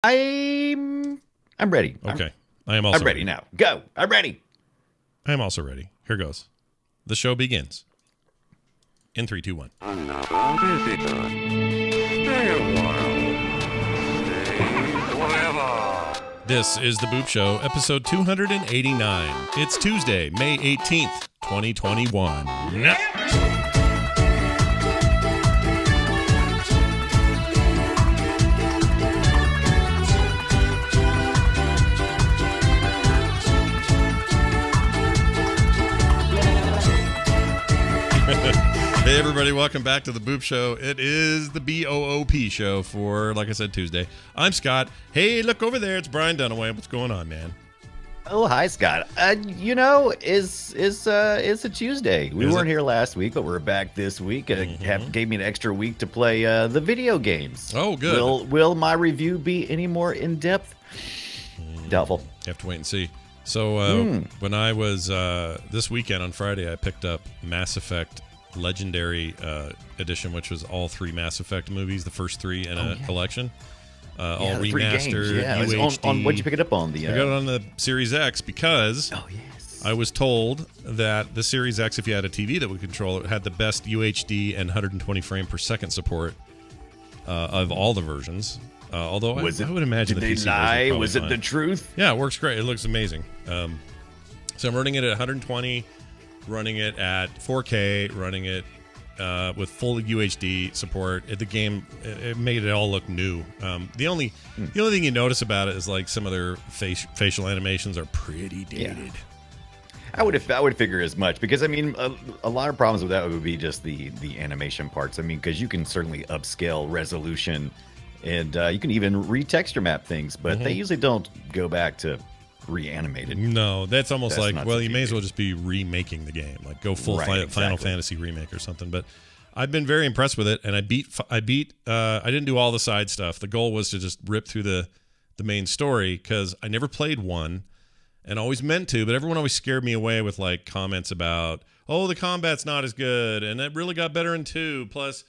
I'm ready. Okay. I am also I'm ready now. Go. I'm ready. I am also ready. Here goes. The show begins. In 3, 2, 1. Another visitor. Stay a while. Stay forever. This is The Boop Show, episode 289. It's Tuesday, May 18th, 2021. Hey everybody, welcome back to The Boop Show. It is the B-O-O-P show for, like I said, Tuesday. I'm Scott. Hey, look over there. It's Brian Dunaway. What's going on, man? Oh, hi, Scott. It's a Tuesday. We weren't here last week, but we're back this week. Gave me an extra week to play the video games. Oh, good. Will my review be any more in depth? Doubtful. You have to wait and see. So when I was this weekend on Friday, I picked up Mass Effect Legendary Edition, which was all 3 Mass Effect movies, the first 3 in a collection, all remastered. UHD. On what'd you pick it up on? I got it on the Series X because I was told that the Series X, if you had a TV that would control it, had the best UHD and 120 frame per second support of all the versions. Although I would imagine did the they PC lie? version Was it fine. the truth? Yeah, it works great. It looks amazing. So I'm running it at 120, running it at 4K, running it with full UHD support. The game, it made it all look new. The only thing you notice about it is like some of their facial animations are pretty dated. Yeah. I would figure as much because I mean a lot of problems with that would be just the animation parts. I mean, because you can certainly upscale resolution and you can even retexture map things, but they usually don't go back to reanimated. No, that's almost like, well, you may as well good. just be remaking the game, like go full Right, Final Fantasy remake or something. But I've been very impressed with it, and I didn't do all the side stuff. The goal was to just rip through the main story because I never played 1 and always meant to, but everyone always scared me away with like comments about, oh, the combat's not as good, and it really got better in 2. Plus,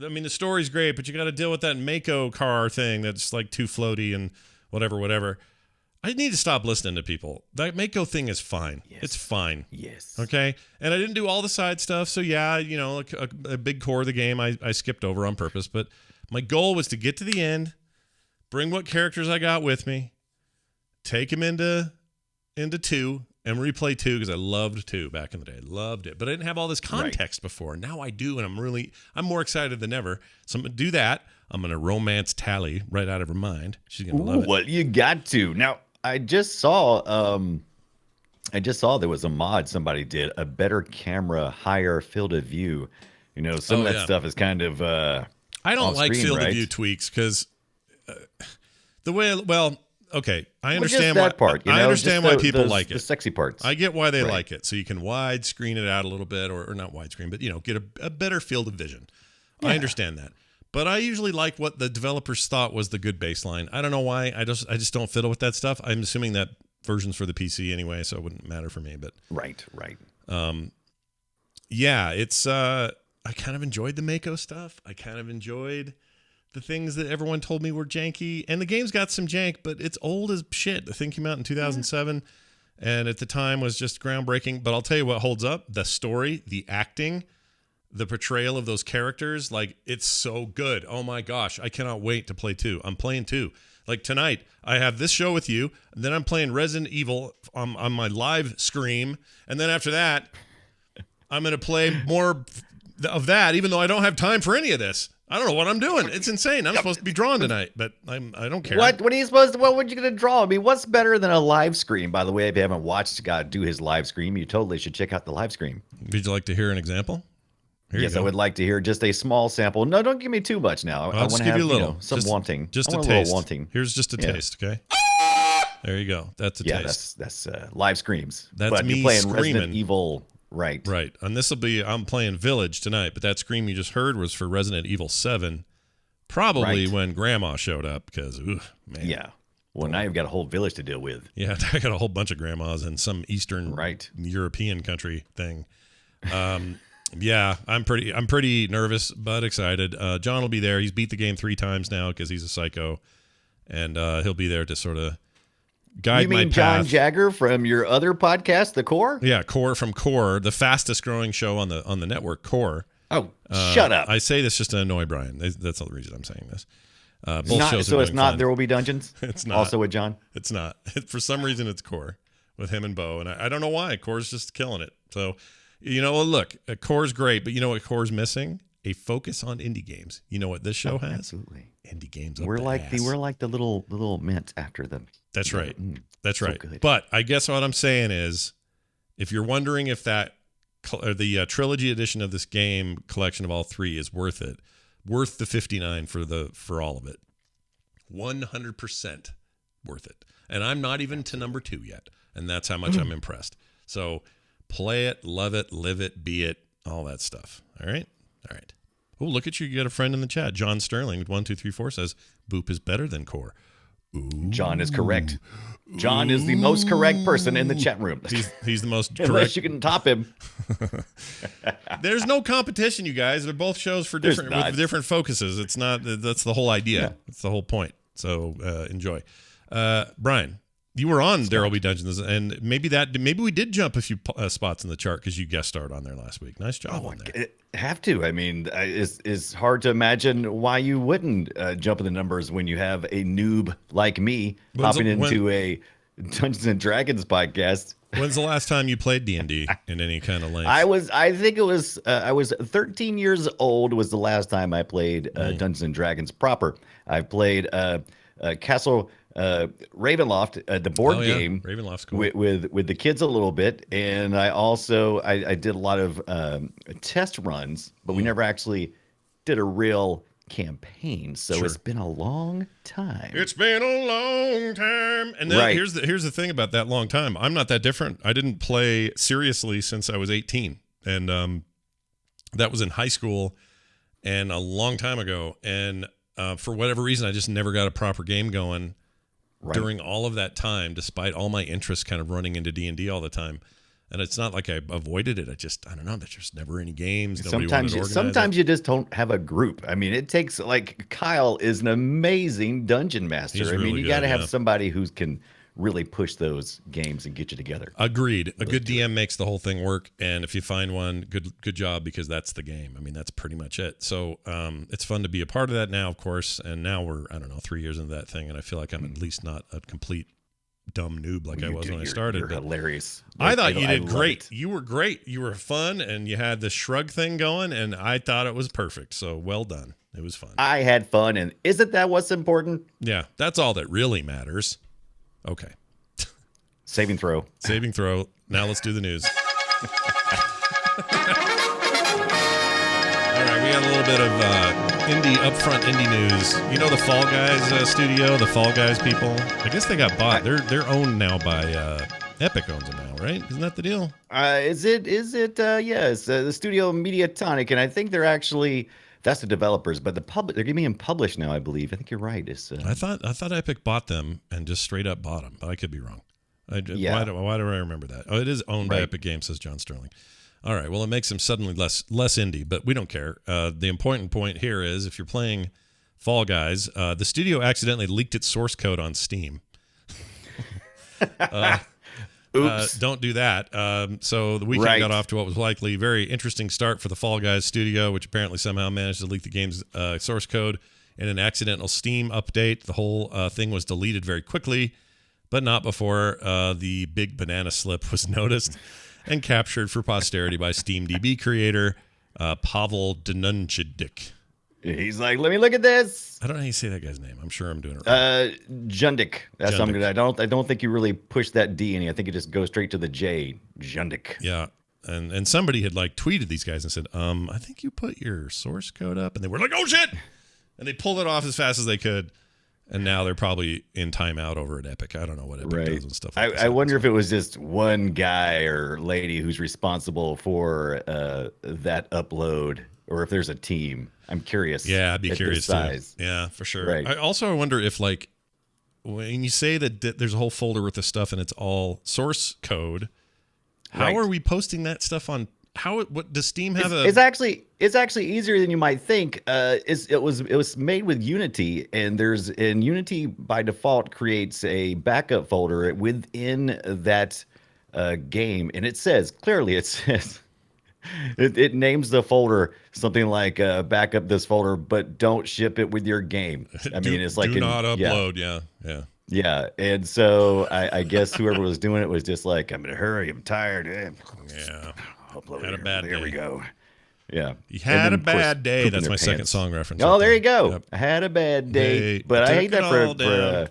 I mean, the story's great, but you got to deal with that Mako car thing that's like too floaty and whatever. I need to stop listening to people. That Mako thing is fine. Yes. It's fine. Yes. Okay? And I didn't do all the side stuff, so yeah, a big core of the game I skipped over on purpose, but my goal was to get to the end, bring what characters I got with me, take them into 2, and replay 2 because I loved 2 back in the day. Loved it. But I didn't have all this context before. Now I do, and I'm more excited than ever. So I'm going to do that. I'm going to romance Tally right out of her mind. She's going to love it. Well, you got to. Now, I just saw there was a mod somebody did, a better camera, higher field of view. You know, some of that stuff is kind of I don't like screen, field right? of view tweaks because the way, okay, I understand that part. I understand why people like the it. sexy parts. I get why they like it. So you can widescreen it out a little bit, or not widescreen, but get a better field of vision. Yeah. I understand that. But I usually like what the developers thought was the good baseline. I don't know why. I just don't fiddle with that stuff. I'm assuming that version's for the PC anyway, so it wouldn't matter for me. But right. Yeah, it's I kind of enjoyed the Mako stuff. I kind of enjoyed the things that everyone told me were janky. And the game's got some jank, but it's old as shit. The thing came out in 2007, and at the time was just groundbreaking. But I'll tell you what holds up: the story, the acting, the portrayal of those characters. Like, it's so good. Oh my gosh, I cannot wait to play 2. I'm playing 2. Like tonight, I have this show with you, and then I'm playing Resident Evil on my live stream, and then after that, I'm going to play more of that, even though I don't have time for any of this. I don't know what I'm doing. It's insane. I'm supposed to be drawing tonight, but I don't care. What are you supposed to? What were you going to draw? I mean, what's better than a live stream? By the way, if you haven't watched Scott do his live stream, you totally should check out the live stream. Would you like to hear an example? Yes, I would like to hear just a small sample. No, don't give me too much now. I I'll just want to give have you a little. some wanting. Just I a want taste. little wanting. Here's just a taste, okay? There you go. That's a taste. That's live screams. That's but me you're playing screaming. Resident Evil, right? Right. And I'm playing Village tonight, but that scream you just heard was for Resident Evil 7, probably when Grandma showed up, because, man. Yeah. Well, now you've got a whole village to deal with. Yeah, I got a whole bunch of grandmas in some Eastern European country thing. Yeah, I'm pretty nervous but excited. John will be there. He's beat the game 3 times now because he's a psycho, and he'll be there to sort of guide You mean my John path. Jagger from your other podcast, The Core? Yeah, Core from Core, the fastest growing show on the network, Core. Oh, shut up. I say this just to annoy Brian. That's the reason I'm saying this. Both Not, shows so are it's doing not fine. There Will Be Dungeons? It's not. Also with John? It's not. For some reason, it's Core with him and Bo, and I don't know why. Core's just killing it. So, look, Core's great, but you know what Core's missing? A focus on indie games. You know what this show has? Absolutely. Indie games. We're like the little mint after them. That's right. That's so right. good. But I guess what I'm saying is, if you're wondering if the trilogy edition of this game collection of all three is worth it, worth the $59 for all of it, 100% worth it. And I'm not even to number 2 yet, and that's how much I'm impressed. So play it, love it, live it, be it, all that stuff. All right. Oh, look at you! You got a friend in the chat. John Sterling 1234 says Boop is better than Core. Ooh. John is correct. John is the most correct person in the chat room. He's the most correct. Unless you can top him. There's no competition, you guys. They're both shows for different with different focuses. It's not. That's the whole idea. Yeah. That's the whole point. So enjoy. Brian, you were on There Will Be Dungeons, and maybe we did jump a few spots in the chart because you guest starred on there last week. Nice job on there. Have to. I mean, it's hard to imagine why you wouldn't jump in the numbers when you have a noob like me hopping into a Dungeons and Dragons podcast. When's the last time you played D&D in any kind of length? I think it was I was 13 years old was the last time I played Dungeons and Dragons proper. I've played Castle Ravenloft, the board game. Ravenloft's cool. with the kids a little bit, and I also I did a lot of test runs, but we never actually did a real campaign. So it's been a long time. It's been a long time. And then here's the thing about that long time. I'm not that different. I didn't play seriously since I was 18, and that was in high school and a long time ago. And for whatever reason, I just never got a proper game going. During all of that time, despite all my interests kind of running into D&D all the time. And it's not like I avoided it. I don't know. There's just never any games. Sometimes you just don't have a group. I mean, it takes, like, Kyle is an amazing dungeon master. He's I mean, really you got to good, have somebody who can really push those games and get you together. Agreed. A good DM makes the whole thing work. And if you find one, good job, because that's the game. I mean, that's pretty much it. So it's fun to be a part of that now, of course. And now we're, 3 years into that thing. And I feel like I'm at least not a complete dumb noob like I was when I started. You're hilarious. I thought you did great. You were great. You were fun, and you had the shrug thing going, and I thought it was perfect. So well done. It was fun. I had fun, and isn't that what's important? Yeah, that's all that really matters. Okay. Saving throw. Saving throw. Now let's do the news. All right, we got a little bit of upfront indie news. You know the Fall Guys studio, the Fall Guys people? I guess they got bought. They're owned now by Epic owns them now, right? Isn't that the deal? Is it? Yes. The studio Mediatonic, and I think they're actually... That's the developers, but they're being published now, I believe. I think you're right. I thought Epic bought them and just straight up bought them, but I could be wrong. Why do I remember that? Oh, it is owned by Epic Games, says John Sterling. All right, well, it makes them suddenly less indie, but we don't care. The important point here is if you're playing Fall Guys, the studio accidentally leaked its source code on Steam. Oops. Don't do that. So the weekend got off to what was likely a very interesting start for the Fall Guys studio, which apparently somehow managed to leak the game's source code in an accidental Steam update. The whole thing was deleted very quickly, but not before the big banana slip was noticed and captured for posterity by SteamDB creator Pavel Denunchidik. He's like, let me look at this. I don't know how you say that guy's name. I'm sure I'm doing it right. Jundik. That's Jundik. something that I don't think you really push that D any. I think it just goes straight to the J. Jundik. Yeah. And somebody had tweeted these guys and said, I think you put your source code up, and they were like, oh shit! And they pulled it off as fast as they could. And now they're probably in timeout over at Epic. I don't know what Epic does and stuff like that. I wonder if it was just one guy or lady who's responsible for that upload, or if there's a team. I'm curious. Yeah, I'd be curious too. Yeah, for sure. Right. I wonder if when you say that there's a whole folder worth of stuff and it's all source code, how are we posting that stuff on What does Steam have? It's actually easier than you might think. It was made with Unity, and Unity by default creates a backup folder within that game, and it says it names the folder something like back up this folder, but don't ship it with your game. I mean, it's like do not upload. Yeah. Yeah, and so I guess whoever was doing it was just like, I'm in a hurry, I'm tired. Yeah. Upload Had a it. bad There day. we go. Yeah. You had a bad day. pooping That's their my second pants. song reference. Oh, right there you go. Yep. I had a bad day, but I took hate that it for all down.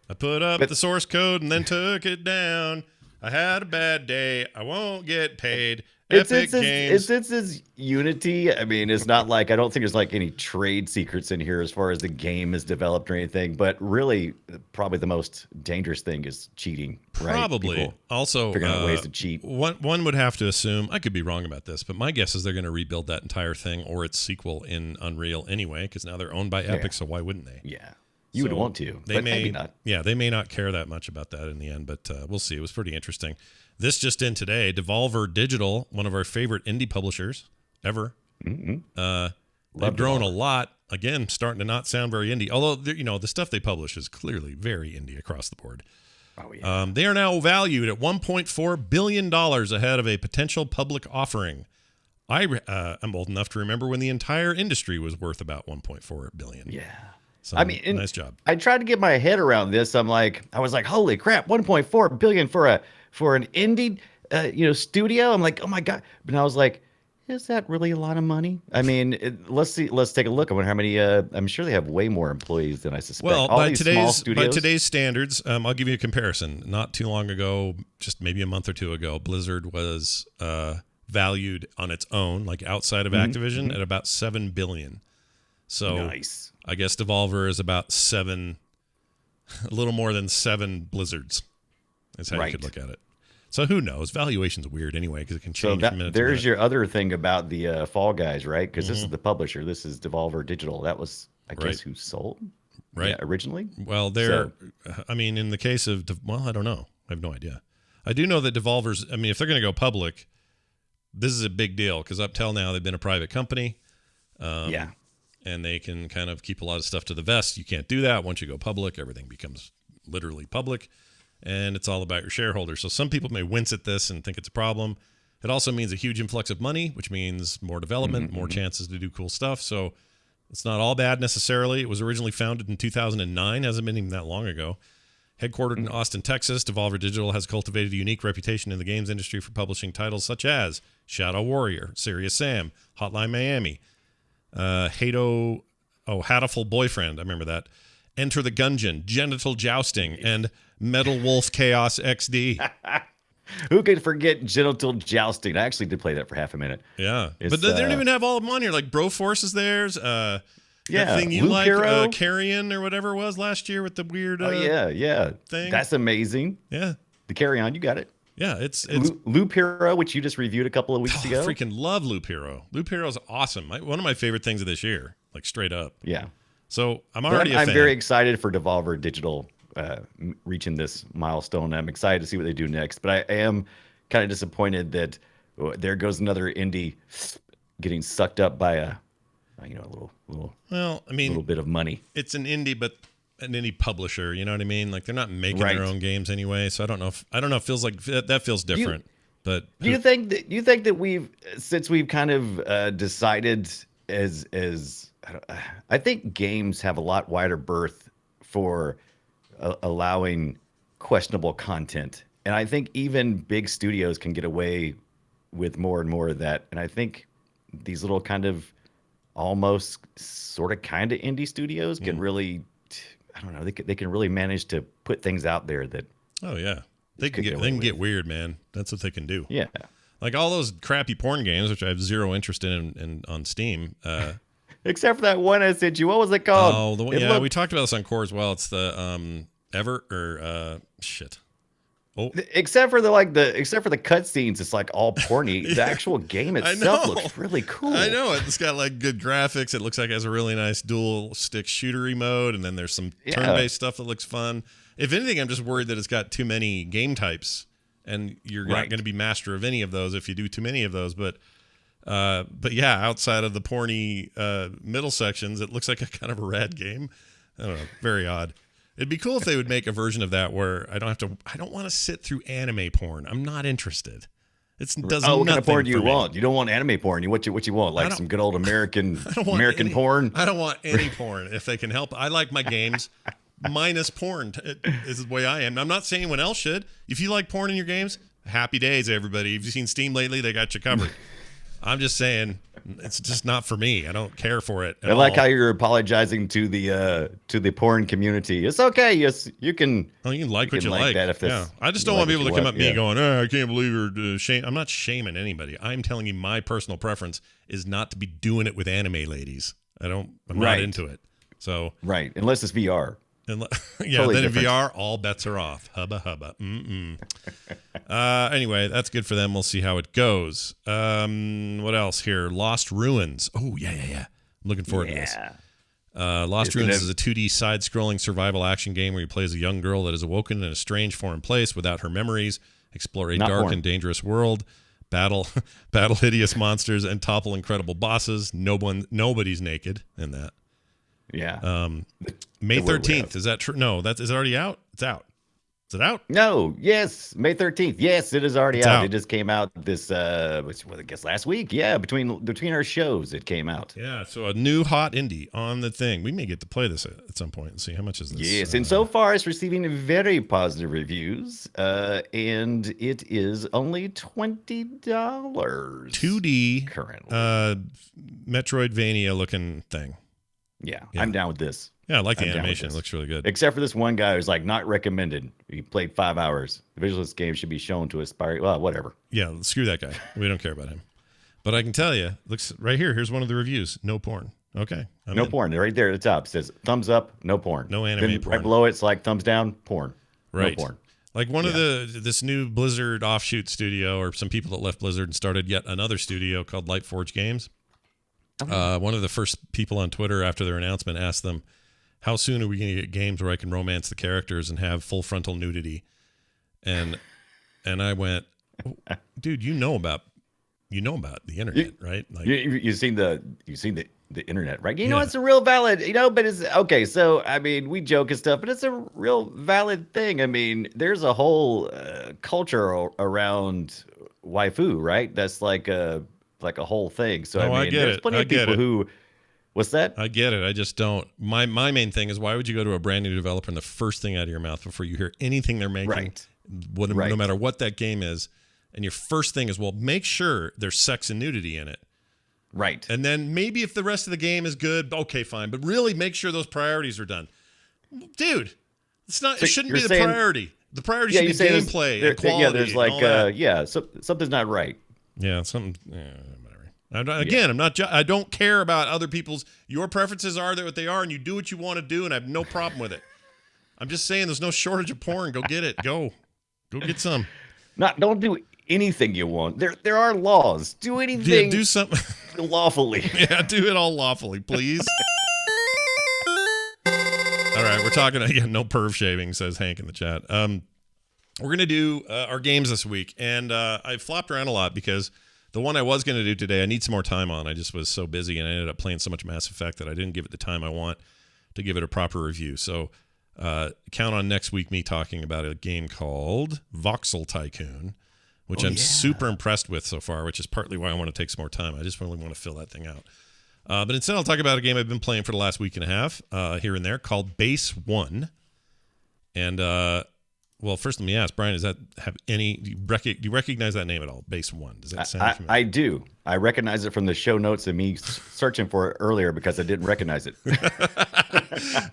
I put up the source code and then took it down. I had a bad day. I won't get paid. Epic Games. It's Unity. I mean, it's not like, I don't think there's like any trade secrets in here as far as the game is developed or anything, but really probably the most dangerous thing is cheating. Right? Probably. People Also, figuring out ways to cheat. One would have to assume, I could be wrong about this, but my guess is they're going to rebuild that entire thing or its sequel in Unreal anyway, because now they're owned by Epic, so why wouldn't they? Yeah. You would want to, but maybe not. Yeah, they may not care that much about that in the end, but we'll see. It was pretty interesting. This just in today, Devolver Digital, one of our favorite indie publishers ever. They've grown a lot. Again, starting to not sound very indie. Although, the stuff they publish is clearly very indie across the board. Oh, yeah. They are now valued at $1.4 billion ahead of a potential public offering. I'm old enough to remember when the entire industry was worth about $1.4 billion. Yeah. So, I mean, nice job. I tried to get my head around this. I was like, holy crap, 1.4 billion for an indie, studio. I'm like, oh my god. But I was like, is that really a lot of money? I mean, let's take a look. I wonder how many. I'm sure they have way more employees than I suspect. Well, All by these small studios. today's standards, I'll give you a comparison. Not too long ago, just maybe a month or two ago, Blizzard was valued on its own, like outside of Activision, at about $7 billion. So nice. I guess Devolver is about a little more than 7 Blizzards. That's how you could look at it. So who knows? Valuation's weird anyway because it can change. There's your other thing about the Fall Guys, right? Because this is the publisher. This is Devolver Digital. That was, I guess, who sold, right? Yeah, originally. Well, I mean, in the case of, I don't know. I have no idea. I do know that Devolver's. I mean, if they're going to go public, this is a big deal because up till now they've been a private company. Yeah. And they can kind of keep a lot of stuff to the vest. You can't do that. Once you go public, everything becomes literally public, and it's all about your shareholders. So some people may wince at this and think it's a problem. It also means a huge influx of money, which means more development, more chances to do cool stuff. So it's not all bad necessarily. It was originally founded in 2009. Hasn't been even that long ago. Headquartered in Austin, Texas, Devolver Digital has cultivated a unique reputation in the games industry for publishing titles such as Shadow Warrior, Serious Sam, Hotline Miami, Hatoful Boyfriend, I remember that, Enter the Gungeon, Genital Jousting, and Metal Wolf Chaos XD. Who could forget Genital Jousting? I actually did play that for half a minute. Yeah, but they don't even have all of them on here. Like Broforce is theirs. That thing you Loop like, Hero. Carrion or whatever it was last year with the weird thing. That's amazing. Yeah. The Carry On, you got it. Yeah, it's Loop Hero, which you just reviewed a couple of weeks ago. I freaking love Loop Hero. Loop Hero is awesome. One of my favorite things of this year, like straight up. Yeah. So I'm already a fan. I'm very excited for Devolver Digital reaching this milestone. I'm excited to see what they do next, but I am kind of disappointed that there goes another indie getting sucked up by a little bit of money. It's an indie, but an indie publisher, you know what I mean? Like they're not making their own games anyway, so I don't know. It feels like that feels different. But do you think that since we've kind of decided I think games have a lot wider berth for allowing questionable content, and I think even big studios can get away with more and more of that. And I think these little kind of almost sort of kind of indie studios can really. I don't know. They can really manage to put things out there that. Oh yeah, they can get weird, man. That's what they can do. Yeah, like all those crappy porn games, which I have zero interest in on Steam. Except for that one I sent you. What was it called? Oh, we talked about this on Core as well. It's the shit. Oh, except for the cutscenes, it's like all porny. The actual game itself looks really cool. I know it. It's got like good graphics. It looks like it has a really nice dual stick shootery mode, and then there's some turn-based stuff that looks fun. If anything, I'm just worried that it's got too many game types and you're not going to be master of any of those if you do too many of those. But yeah, outside of the porny middle sections, it looks like a kind of a rad game. I don't know, very odd. It'd be cool if they would make a version of that where I don't want to sit through anime porn. I'm not interested. It does what nothing kind of porn do you for me. want? You don't want anime porn. What you want? Like some good old American porn? I don't want any porn if they can help. I like my games minus porn. Is the way I am. I'm not saying anyone else should. If you like porn in your games, happy days, everybody. If you've seen Steam lately, they got you covered. I'm just saying it's just not for me. I don't care for it. I like how you're apologizing to the porn community. It's okay. Yes, you can. Oh, you can like what you like. That if this, yeah. I just don't want people to come at me going, "Oh, I can't believe you're shame." I'm not shaming anybody. I'm telling you, my personal preference is not to be doing it with anime ladies. I'm not into it. So right, unless it's VR. Yeah, totally then different. In VR, all bets are off. Hubba hubba. Anyway, that's good for them. We'll see how it goes. What else here? Lost Ruins. Oh, yeah. I'm looking forward to this. Lost Ruins is a 2D side-scrolling survival action game where you play as a young girl that is awoken in a strange foreign place without her memories, explore a dark and dangerous world, battle hideous monsters, and topple incredible bosses. Nobody's naked in that. Yeah. May 13th. Is that true? No, is it already out? It's out. Is it out? No. Yes. May 13th. Yes, it is already out. It just came out this, I guess last week. Yeah. Between our shows, it came out. Yeah. So a new hot indie on the thing. We may get to play this at some point and see how much is this. Yes. And so far it's receiving very positive reviews. And it is only $20. 2D currently. Metroidvania looking thing. Yeah, I'm down with this. Yeah, I like the animation. It looks really good. Except for this one guy who's like, not recommended. He played 5 hours. The visualist game should be shown to aspire. Well, whatever. Yeah, screw that guy. We don't care about him. But I can tell you, looks right here. Here's one of the reviews. No porn. Okay. No porn. Right there at the top. It says thumbs up, no porn. No anime porn. Right below it's like thumbs down, porn. Right. No porn. Like one of this new Blizzard offshoot studio, or some people that left Blizzard and started yet another studio called Lightforge Games. One of the first people on Twitter after their announcement asked them, how soon are we going to get games where I can romance the characters and have full frontal nudity? And I went, oh, dude, you know about the internet, right? Like, you've seen the internet, right? You know, it's a real valid, but it's okay. So, I mean, we joke and stuff, but it's a real valid thing. I mean, there's a whole culture around waifu, right? That's like a whole thing. So I mean, there's plenty of people who. What's that? I get it. I just don't. My main thing is, why would you go to a brand new developer and the first thing out of your mouth before you hear anything they're making, no matter what that game is, and your first thing is, well, make sure there's sex and nudity in it. Right. And then maybe if the rest of the game is good, okay, fine. But really make sure those priorities are done. Dude, it's not. So it shouldn't be the priority. The priority should be gameplay and quality. Yeah, there's like, something's not right. Yeah, something. Yeah, Again, I'm not. I don't care about other people's. Your preferences are what they are, and you do what you want to do, and I have no problem with it. I'm just saying, there's no shortage of porn. Go get it. Go get some. Don't do anything you want. There are laws. Do anything. Do something lawfully. Yeah, do it all lawfully, please. All right, we're talking again. No perv shaving, says Hank in the chat. We're gonna do our games this week, and I flopped around a lot because. The one I was going to do today, I need some more time on. I just was so busy, and I ended up playing so much Mass Effect that I didn't give it the time I want to give it a proper review. So count on next week me talking about a game called Voxel Tycoon, which I'm super impressed with so far, which is partly why I want to take some more time. I just really want to fill that thing out. But instead, I'll talk about a game I've been playing for the last week and a half here and there called Base 1. And... well, first let me ask, Brian, do you recognize that name at all? Base 1. Does that sound familiar? I do. I recognize it from the show notes and me searching for it earlier because I didn't recognize it.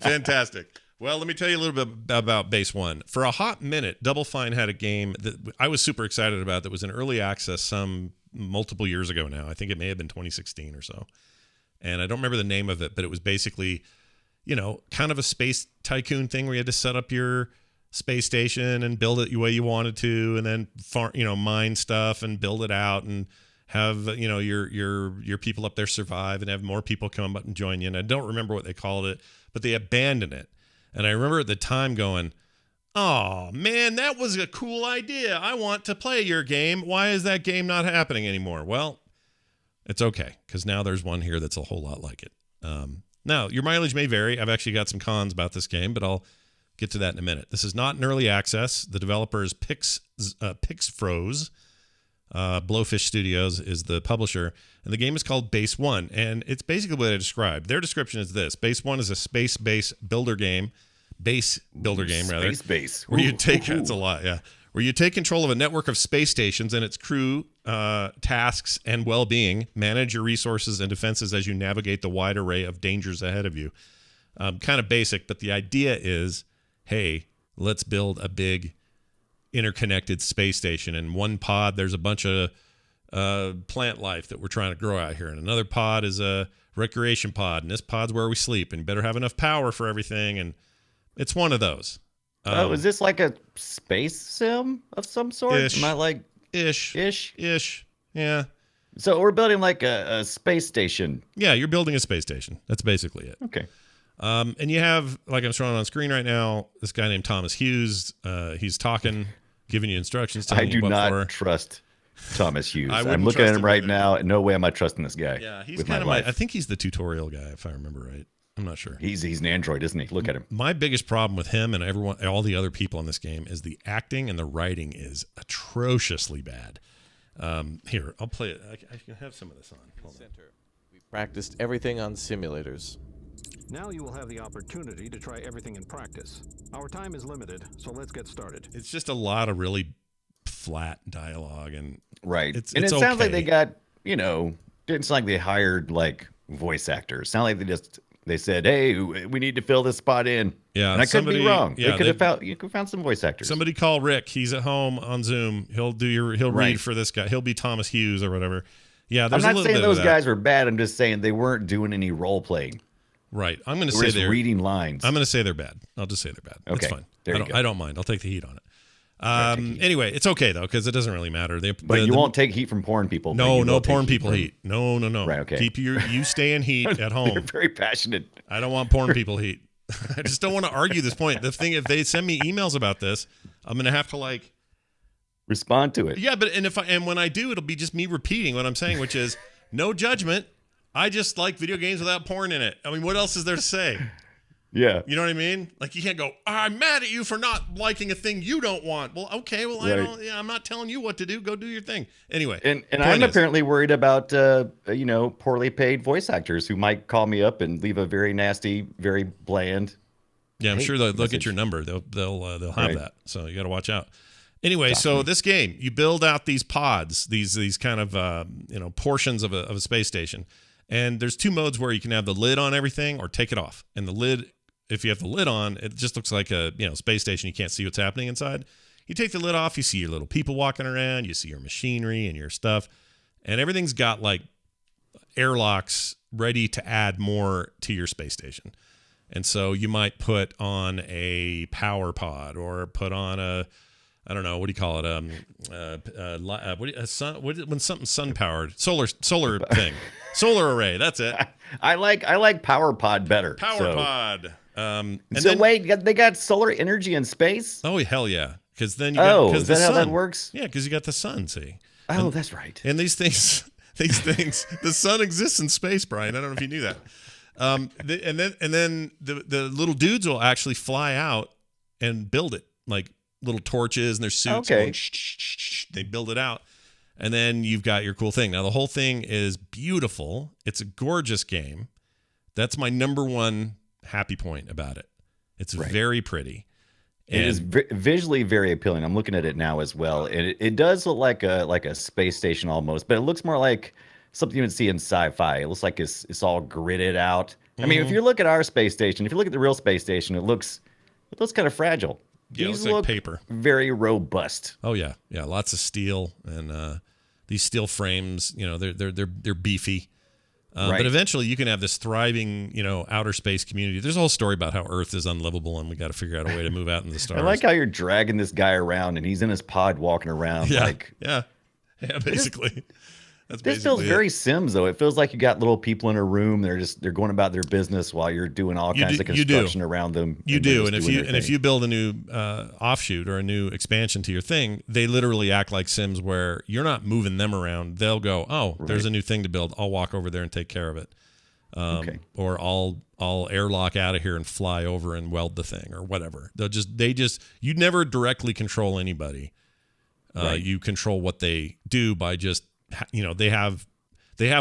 Fantastic. Well, let me tell you a little bit about Base 1. For a hot minute, Double Fine had a game that I was super excited about that was in early access some multiple years ago now. I think it may have been 2016 or so. And I don't remember the name of it, but it was basically, kind of a space tycoon thing where you had to set up your space station and build it the way you wanted to, and then mine stuff and build it out and have your people up there survive and have more people come up and join you. And I don't remember what they called it, but they abandoned it. And I remember at the time going, Oh, man, that was a cool idea. I want to play your game. Why is that game not happening anymore? Well, it's okay, because now there's one here that's a whole lot like it. Now, your mileage may vary. I've actually got some cons about this game, but I'll get to that in a minute. This is not in early access. The developer is Pixfroze. Blowfish Studios is the publisher, and the game is called Base 1, and it's basically what I described. Their description is this. Base 1 is a space-based builder game. Base builder game, rather. Space. Where you take, that's a lot, yeah. Where you take control of a network of space stations and its crew, tasks, and well-being, manage your resources and defenses as you navigate the wide array of dangers ahead of you. Kind of basic, but the idea is, hey, let's build a big interconnected space station. In one pod, there's a bunch of plant life that we're trying to grow out here. And another pod is a recreation pod. And this pod's where we sleep. And you better have enough power for everything. And it's one of those. Is this like a space sim of some sort? Ish. Am I like Ish. Yeah. So we're building like a space station. Yeah, you're building a space station. That's basically it. Okay. And you have, like I'm showing on screen right now, this guy named Thomas Hughes. He's talking, giving you instructions. I do not trust Thomas Hughes. I I'm wouldn't looking at trust him him right either. now, and no way am I trusting this guy. Yeah, he's with kind my of life. I think he's the tutorial guy, if I remember right. I'm not sure. He's an android, isn't he? Look at him. My biggest problem with him and all the other people in this game is the acting and the writing is atrociously bad. Here, I'll play it. I can have some of this on. Hold on. Center. We practiced everything on simulators. Now you will have the opportunity to try everything in practice. Our time is limited, so let's get started. It's just a lot of really flat dialogue, and Right. It's and it sounds like okay. they got, didn't sound like they hired like voice actors. Sound like they said, hey, we need to fill this spot in. Yeah, and I could be wrong. yeah, you could have found some voice actors. somebody call Rick. He's at home on Zoom. He'll Right. read for this guy. He'll be Thomas Hughes or whatever. Yeah, I'm there's a not little saying bit those of that. guys were bad. I'm just saying they weren't doing any role playing. Right. I'm going to They were say just they're reading lines. I'm going to say they're bad. I'll just say they're bad. That's Okay, fine. there you go. I don't mind. I'll take the heat on it. Right, take heat. Anyway, it's okay though because it doesn't really matter. But you won't take heat from porn people. but No, you no will take porn people from- heat. No. Right, okay. Keep you stay in heat at They're home. very passionate. I don't want porn people heat. I just don't want to argue this point. The thing, if they send me emails about this, I'm going to have to Respond to it. yeah, but and when I do, it'll be just me repeating what I'm saying, which is no judgment. I just like video games without porn in it. I mean, what else is there to say? Yeah. You know what I mean? Like you can't go, I'm mad at you for not liking a thing you don't want. Well, okay, well I Right. don't. Yeah, I'm not telling you what to do. Go do your thing. Anyway, And point I'm is- apparently worried about poorly paid voice actors who might call me up and leave a very nasty, very bland. Yeah, I'm Hey, sure they'll get message. your number. They'll have Right. that. So you got to watch out. Anyway, so this game, you build out these pods, these kind of portions of a space station, and there's two modes where you can have the lid on everything or take it off. And the lid, if you have the lid on, it just looks like a space station. You can't see what's happening inside. You take the lid off, you see your little people walking around, you see your machinery and your stuff, and everything's got like airlocks ready to add more to your space station. And so you might put on a power pod or put on I don't know, what do you call it? When something's sun powered, solar thing, solar array. That's it. I like Power Pod better. Power so. pod. And So then, wait, they got solar energy in space? oh hell yeah, because then you got, is the that how that sun. works? Yeah, because you got the sun. See, Oh, that's right. and these things, the sun exists in space, Brian. I don't know if you knew that. And then the little dudes will actually fly out and build it like little torches and their suits. Okay. Going, shh, shh, shh, shh. They build it out, and then you've got your cool thing. Now the whole thing is beautiful. It's a gorgeous game. That's my number one happy point about it. It's Right. very pretty. It is visually very appealing. I'm looking at it now as well, and it does look like a space station almost, but it looks more like something you would see in sci-fi. It looks like it's all gridded out. I mean, if you look at our space station, if you look at the real space station, it looks kind of fragile. Yeah, it These looks like look paper. very robust. Oh yeah, lots of steel and these steel frames. They're beefy. Right. But eventually, you can have this thriving, outer space community. There's a whole story about how Earth is unlivable, and we got to figure out a way to move out into the stars. I like how you're dragging this guy around, and he's in his pod walking around. yeah, Like, yeah, basically. That's This feels basically very it. Sims, though. It feels like you got little people in a room. They're going about their business while you're doing all kinds of You do. construction around them. You and they're do, just and if doing you their and if thing. you build a new offshoot or a new expansion to your thing, they literally act like Sims, where you're not moving them around. They'll go, "Oh, there's a new thing to build. I'll walk over there and take care of it." Okay. Or I'll airlock out of here and fly over and weld the thing or whatever. You never directly control anybody. Right. You control what they do by just they have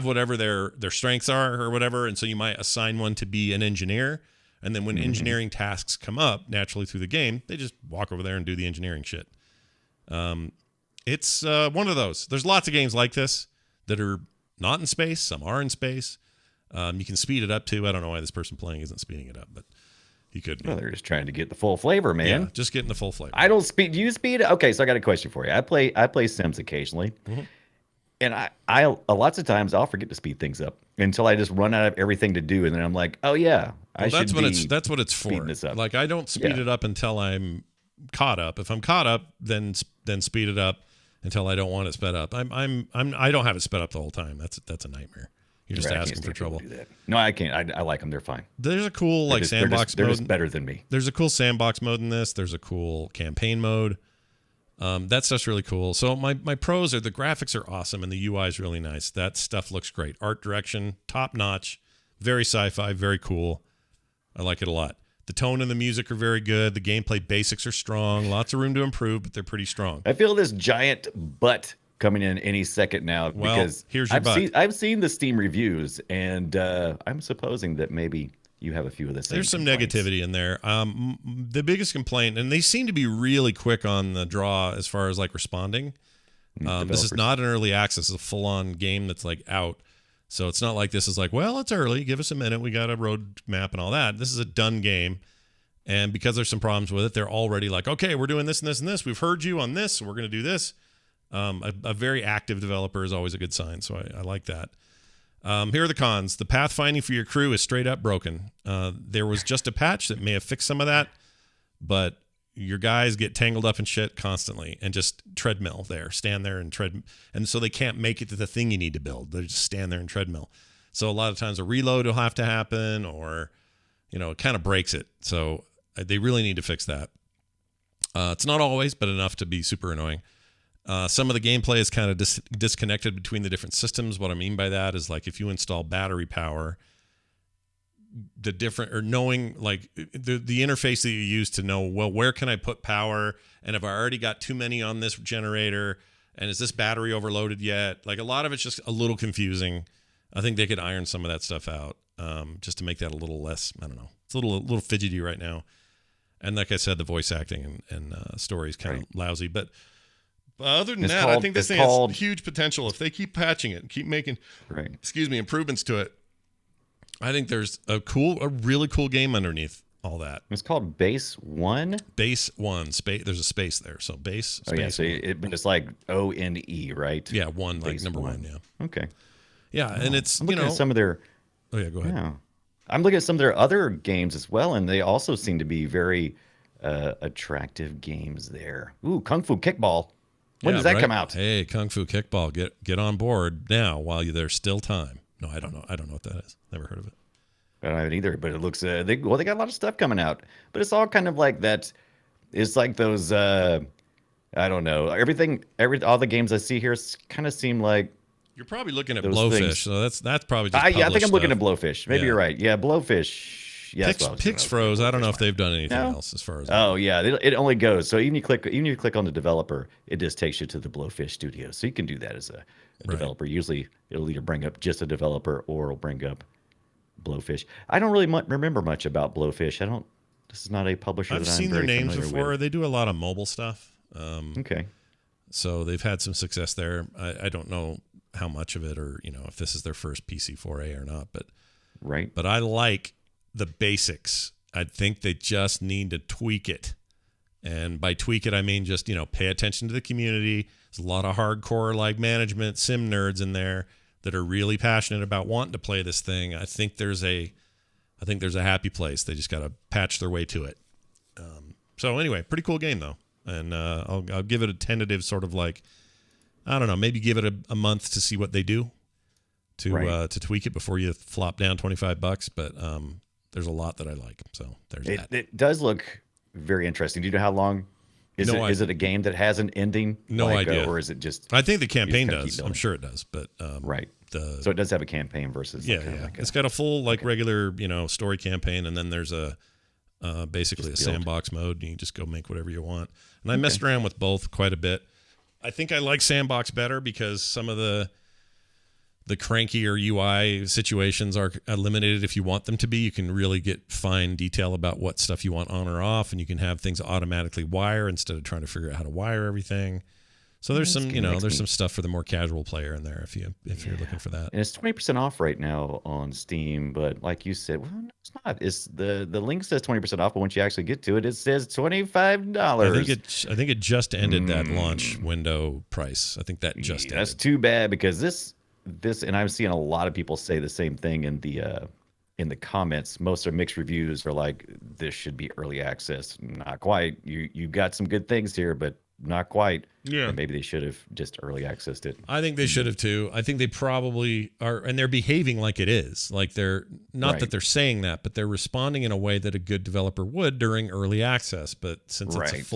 whatever their strengths are or whatever, and so you might assign one to be an engineer, and then when engineering tasks come up naturally through the game, they just walk over there and do the engineering shit. It's one of those. There's lots of games like this that are not in space. Some are in space. You can speed it up too. I don't know why this person playing isn't speeding it up, but he could be. Well, they're just trying to get the full flavor, man. Yeah, just getting the full flavor. I don't speed. Do you speed? Okay, so I got a question for you. I play Sims occasionally, and I lots of times I'll forget to speed things up until I just run out of everything to do, and then I'm like, oh yeah, I should That's what it's for. speeding this up. Like, I don't speed it up until I'm caught up. If I'm caught up, then speed it up until I don't want it sped up. I don't have it sped up the whole time. That's a nightmare. You're just Right, I asking can't for stand people trouble. do that. No, I can't. I like them. They're fine. There's a cool sandbox They're mode. just better than me. There's a cool sandbox mode in this. There's a cool campaign mode. That stuff's really cool. So my pros are the graphics are awesome and the UI is really nice. That stuff looks great. Art direction, top notch, very sci-fi, very cool. I like it a lot. The tone and the music are very good. The gameplay basics are strong. Lots of room to improve, but they're pretty strong. I feel this giant butt coming in any second now Well, because here's your butt. I've seen the Steam reviews, and I'm supposing that maybe you have a few of the same. There's some complaints. negativity in there. The biggest complaint, and they seem to be really quick on the draw as far as like responding. This is not an early access; it's a full-on game that's like out. So it's not like this is like, well, it's early. Give us a minute. We got a road map and all that. This is a done game, and because there's some problems with it, they're already like, okay, we're doing this and this and this. We've heard you on this, so we're going to do this. A very active developer is always a good sign, so I like that. Here are the cons. The pathfinding for your crew is straight up broken. There was just a patch that may have fixed some of that, but your guys get tangled up in shit constantly and just stand there and tread. And so they can't make it to the thing you need to build. They just stand there and treadmill. So a lot of times a reload will have to happen, or, it kind of breaks it. So they really need to fix that. It's not always, but enough to be super annoying. Some of the gameplay is kind of disconnected between the different systems. What I mean by that is, like, if you install battery power, knowing like the interface that you use to know, well, where can I put power? And have I already got too many on this generator? And is this battery overloaded yet? Like, a lot of it's just a little confusing. I think they could iron some of that stuff out, just to make that a little less, I don't know. It's a little fidgety right now. And like I said, the voice acting and story is kind of lousy, but other than that, I think this thing has huge potential. If they keep patching it and keep making, improvements to it, I think there's a really cool game underneath all that. It's called Base One. Base One. There's a space there, so base. Oh yeah, so but it's like ONE, right? Yeah, one, like Base number one. Yeah. Okay. Yeah, and it's I'm looking at some of their. Oh yeah, go ahead. Yeah, I'm looking at some of their other games as well, and they also seem to be very attractive games there. Ooh, Kung Fu Kickball. When does that come out? Hey, Kung Fu Kickball, get on board now while there's still time. No, I don't know. I don't know what that is. Never heard of it. I don't have it either, but it looks they got a lot of stuff coming out, but it's all kind of like that. It's like those I don't know. All the games I see here kind of seem like. You're probably looking at those Blowfish, things. so that's probably just. Yeah, I think I'm looking at stuff. Blowfish. Maybe you're right. Yeah, Blowfish. Yes, Pix froze. I don't know if they've done anything else as far as. Oh yeah, it only goes. So even if you click on the developer, it just takes you to the Blowfish studio. So you can do that as a developer. Usually it'll either bring up just a developer or it'll bring up Blowfish. I don't really remember much about Blowfish. This is not a publisher. I've that seen I'm their very names familiar before. with. They do a lot of mobile stuff. Okay. So they've had some success there. I don't know how much of it, or if this is their first PC foray or not. But I like the basics. I think they just need to tweak it. And by tweak it, I mean just, pay attention to the community. There's a lot of hardcore like management sim nerds in there that are really passionate about wanting to play this thing. I think there's a happy place. They just got to patch their way to it. So anyway, pretty cool game though. And I'll give it a tentative sort of like I don't know, maybe give it a month to see what they do to tweak it before you flop down $25. But there's a lot that I like. So there's that. It does look very interesting. Do you know how long? Is it a game that has an ending? No idea. Or is it just? I think the campaign does. I'm sure it does. But right. So it does have a campaign versus it's got a full regular story campaign, and then there's a basically a sandbox mode, and you just go make whatever you want. And I messed around with both quite a bit. I think I like sandbox better because some of the crankier UI situations are eliminated if you want them to be. You can really get fine detail about what stuff you want on or off, and you can have things automatically wire instead of trying to figure out how to wire everything. So there's some stuff for the more casual player in there if you're looking for that. And it's 20% off right now on Steam, but like you said, well, no, it's not. It's the link says 20% off, but once you actually get to it, it says $25. I think it just ended that launch window price. I think that just ended. That's too bad because this and I'm seeing a lot of people say the same thing in the comments. Most of mixed reviews are like, this should be early access. Not quite. You got some good things here, but not quite. Yeah. Maybe they should have just early accessed it. I think they should have too. I think they probably are, and they're behaving like it is. Like they're not that they're saying that, but they're responding in a way that a good developer would during early access. But since it's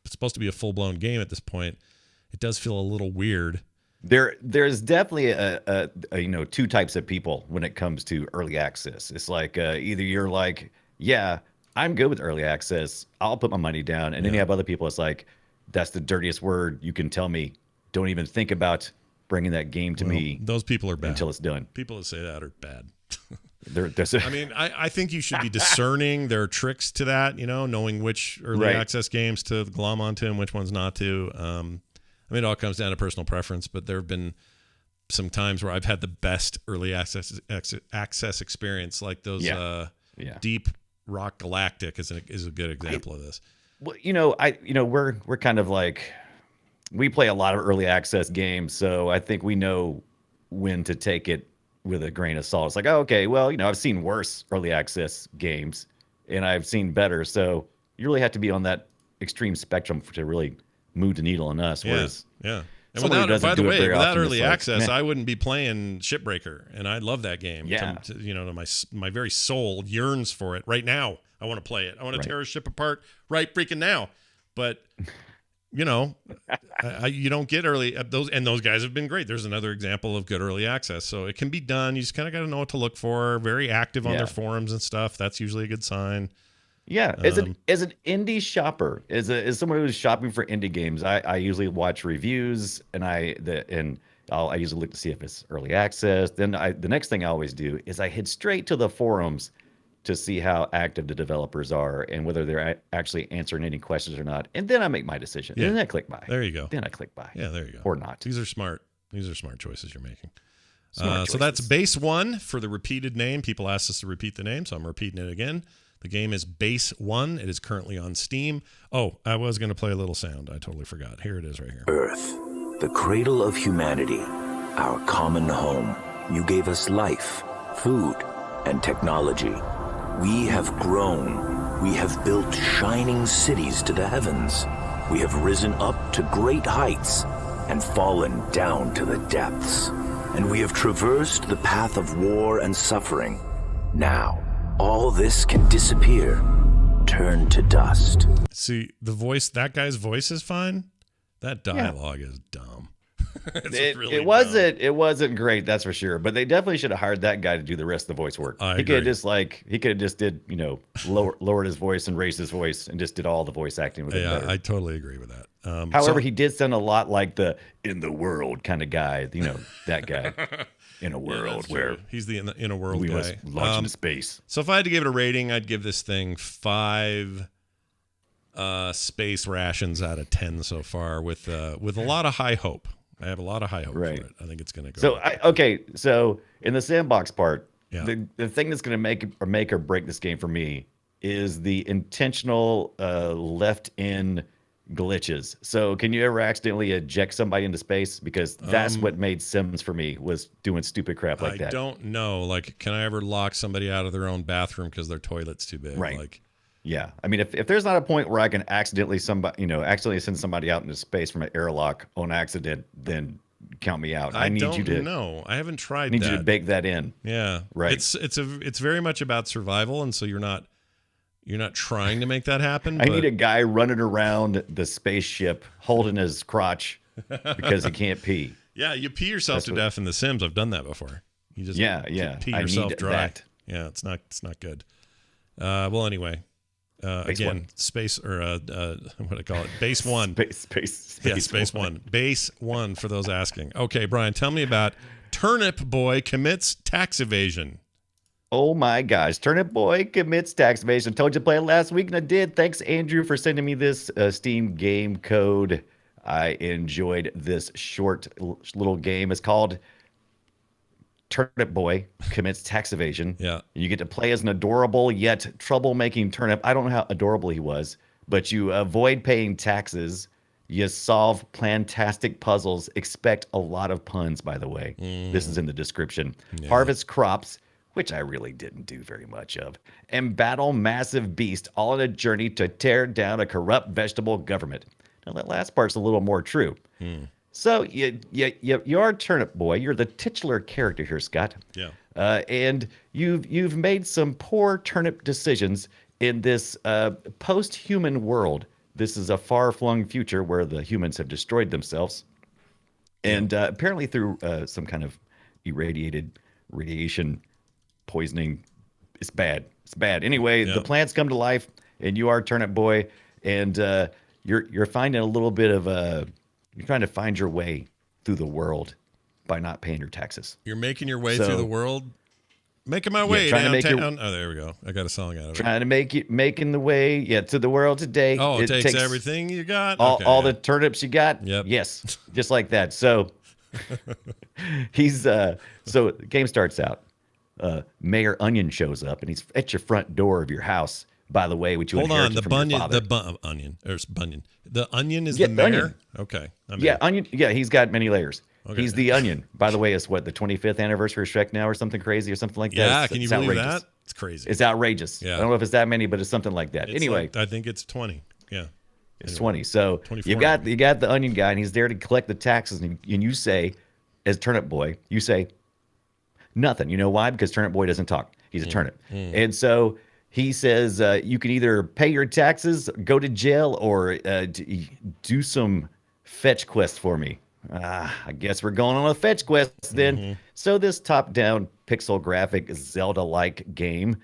supposed to be a full-blown game at this point, it does feel a little weird. There's definitely a two types of people when it comes to early access. It's like either you're like, yeah, I'm good with early access, I'll put my money down, and then you have other people. It's like, that's the dirtiest word you can tell me. Don't even think about bringing that game to me. Those people are bad until it's done. People that say that are bad. I think you should be discerning. There are tricks to that, knowing which early access games to glom onto and which ones not to. It all comes down to personal preference, but there have been some times where I've had the best early access experience, like those Deep Rock Galactic is a good example of this. Well, we're kind of like, we play a lot of early access games, so I think we know when to take it with a grain of salt. It's like, oh, okay, well, I've seen worse early access games, and I've seen better, so you really have to be on that extreme spectrum to really move the needle on us. Whereas And without early access, I wouldn't be playing Shipbreaker, and I love that game. Yeah. My very soul yearns for it right now. I want to play it. I want to tear a ship apart right freaking now. But you don't get early those, and those guys have been great. There's another example of good early access. So it can be done. You just kind of got to know what to look for. Very active on their forums and stuff. That's usually a good sign. Yeah, as an indie shopper, as someone who's shopping for indie games, I usually watch reviews, and I usually look to see if it's early access. Then the next thing I always do is I head straight to the forums to see how active the developers are and whether they're actually answering any questions or not. And then I make my decision. Yeah. And then I click buy. There you go. Then I click buy. Yeah, there you go. Or not. These are smart choices you're making. So that's base 1 for the repeated name. People asked us to repeat the name, so I'm repeating it again. The game is Base 1. It is currently on Steam. Oh, I was going to play a little sound. I totally forgot. Here it is right here. Earth, the cradle of humanity, our common home. You gave us life, food, and technology. We have grown. We have built shining cities to the heavens. We have risen up to great heights and fallen down to the depths. And we have traversed the path of war and suffering. Now, all this can disappear, turn to dust. See, that guy's voice is fine. That dialogue is dumb. It wasn't great, that's for sure. But they definitely should have hired that guy to do the rest of the voice work. He could have just did lowered his voice and raised his voice and just did all the voice acting with it. Yeah, I totally agree with that. However, he did sound a lot like the in the world kind of guy. That guy. In a world where he's the in a world we guy. must launch into space. So if I had to give it a rating, I'd give this thing 5 space rations out of 10 so far, with a lot of high hope. I have a lot of high hope for it. I think it's going to go. So in the sandbox part, the thing that's going to make or break this game for me is the intentional left in glitches. So can you ever accidentally eject somebody into space? Because that's what made Sims for me, was doing stupid crap like that. I don't know. Like, can I ever lock somebody out of their own bathroom because their toilet's too big? Right. Like, Yeah, I mean, if there's not a point where I can accidentally accidentally send somebody out into space from an airlock on accident, then count me out. I need you to know. I haven't tried need that. you to bake that in. Yeah, Right. It's very much about survival, and so you're not trying to make that happen. I need a guy running around the spaceship holding his crotch because he can't pee. Yeah, you pee yourself to death in The Sims. I've done that before. You just pee I yourself need dry. that. Yeah, it's not good. Well, anyway, again, space or what do I call it? Base one. Space one. Base one for those asking. Okay, Brian, tell me about Turnip Boy commits tax evasion. Oh my gosh, Turnip Boy commits tax evasion. Told you to play it last week, and I did. Thanks, Andrew, for sending me this Steam game code. I enjoyed this short little game. It's called Turnip Boy Commits Tax Evasion. Yeah. You get to play as an adorable yet troublemaking turnip. I don't know how adorable he was, but you avoid paying taxes. You solve plantastic puzzles. Expect a lot of puns, by the way. This is in the description. Yeah. Harvest crops, which I really didn't do very much of, and battle massive beasts, all on a journey to tear down a corrupt vegetable government. Now, that last part's a little more true. So you're Turnip Boy. You're the titular character here, Scott. Yeah. And you've made some poor turnip decisions in this post-human world. This is a far-flung future where the humans have destroyed themselves, and apparently through some kind of radiation poisoning. It's bad. It's bad. Anyway, the plants come to life, and you are Turnip Boy, and you're finding a little bit of you're trying to find your way through the world by not paying your taxes. You're making your way through the world. Making my way downtown. Oh, there we go. I got a song out of it. Trying to making the way to the world today. Oh, it takes everything you got. All the turnips you got. Yep. Yes, just like that. So he's so the game starts out. Mayor Onion shows up, and he's at your front door of your house. By the way, which you inherited from your father. Onion. The onion is the mayor. Onion. Okay. Onion. Yeah, he's got many layers. Okay. He's the onion. By the way, it's what, the 25th anniversary of Shrek now, or something crazy, or something like that. Yeah, Can you believe that? It's crazy. It's outrageous. Yeah. I don't know if it's that many, but it's something like that. Anyway, I think it's 20. Yeah. It's 20. So you got the onion guy, and he's there to collect the taxes, and you say, as Turnip Boy, you say nothing. You know why? Because Turnip Boy doesn't talk. He's a turnip. And so he says you can either pay your taxes, go to jail, or do some fetch quest for me. I guess we're going on a fetch quest then. So this top-down pixel graphic Zelda-like game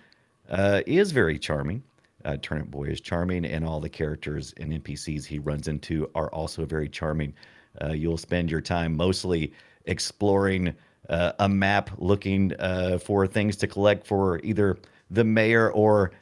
is very charming. Turnip Boy is charming, and all the characters and NPCs he runs into are also very charming. You'll spend your time mostly exploring a map, looking for things to collect for either the mayor or,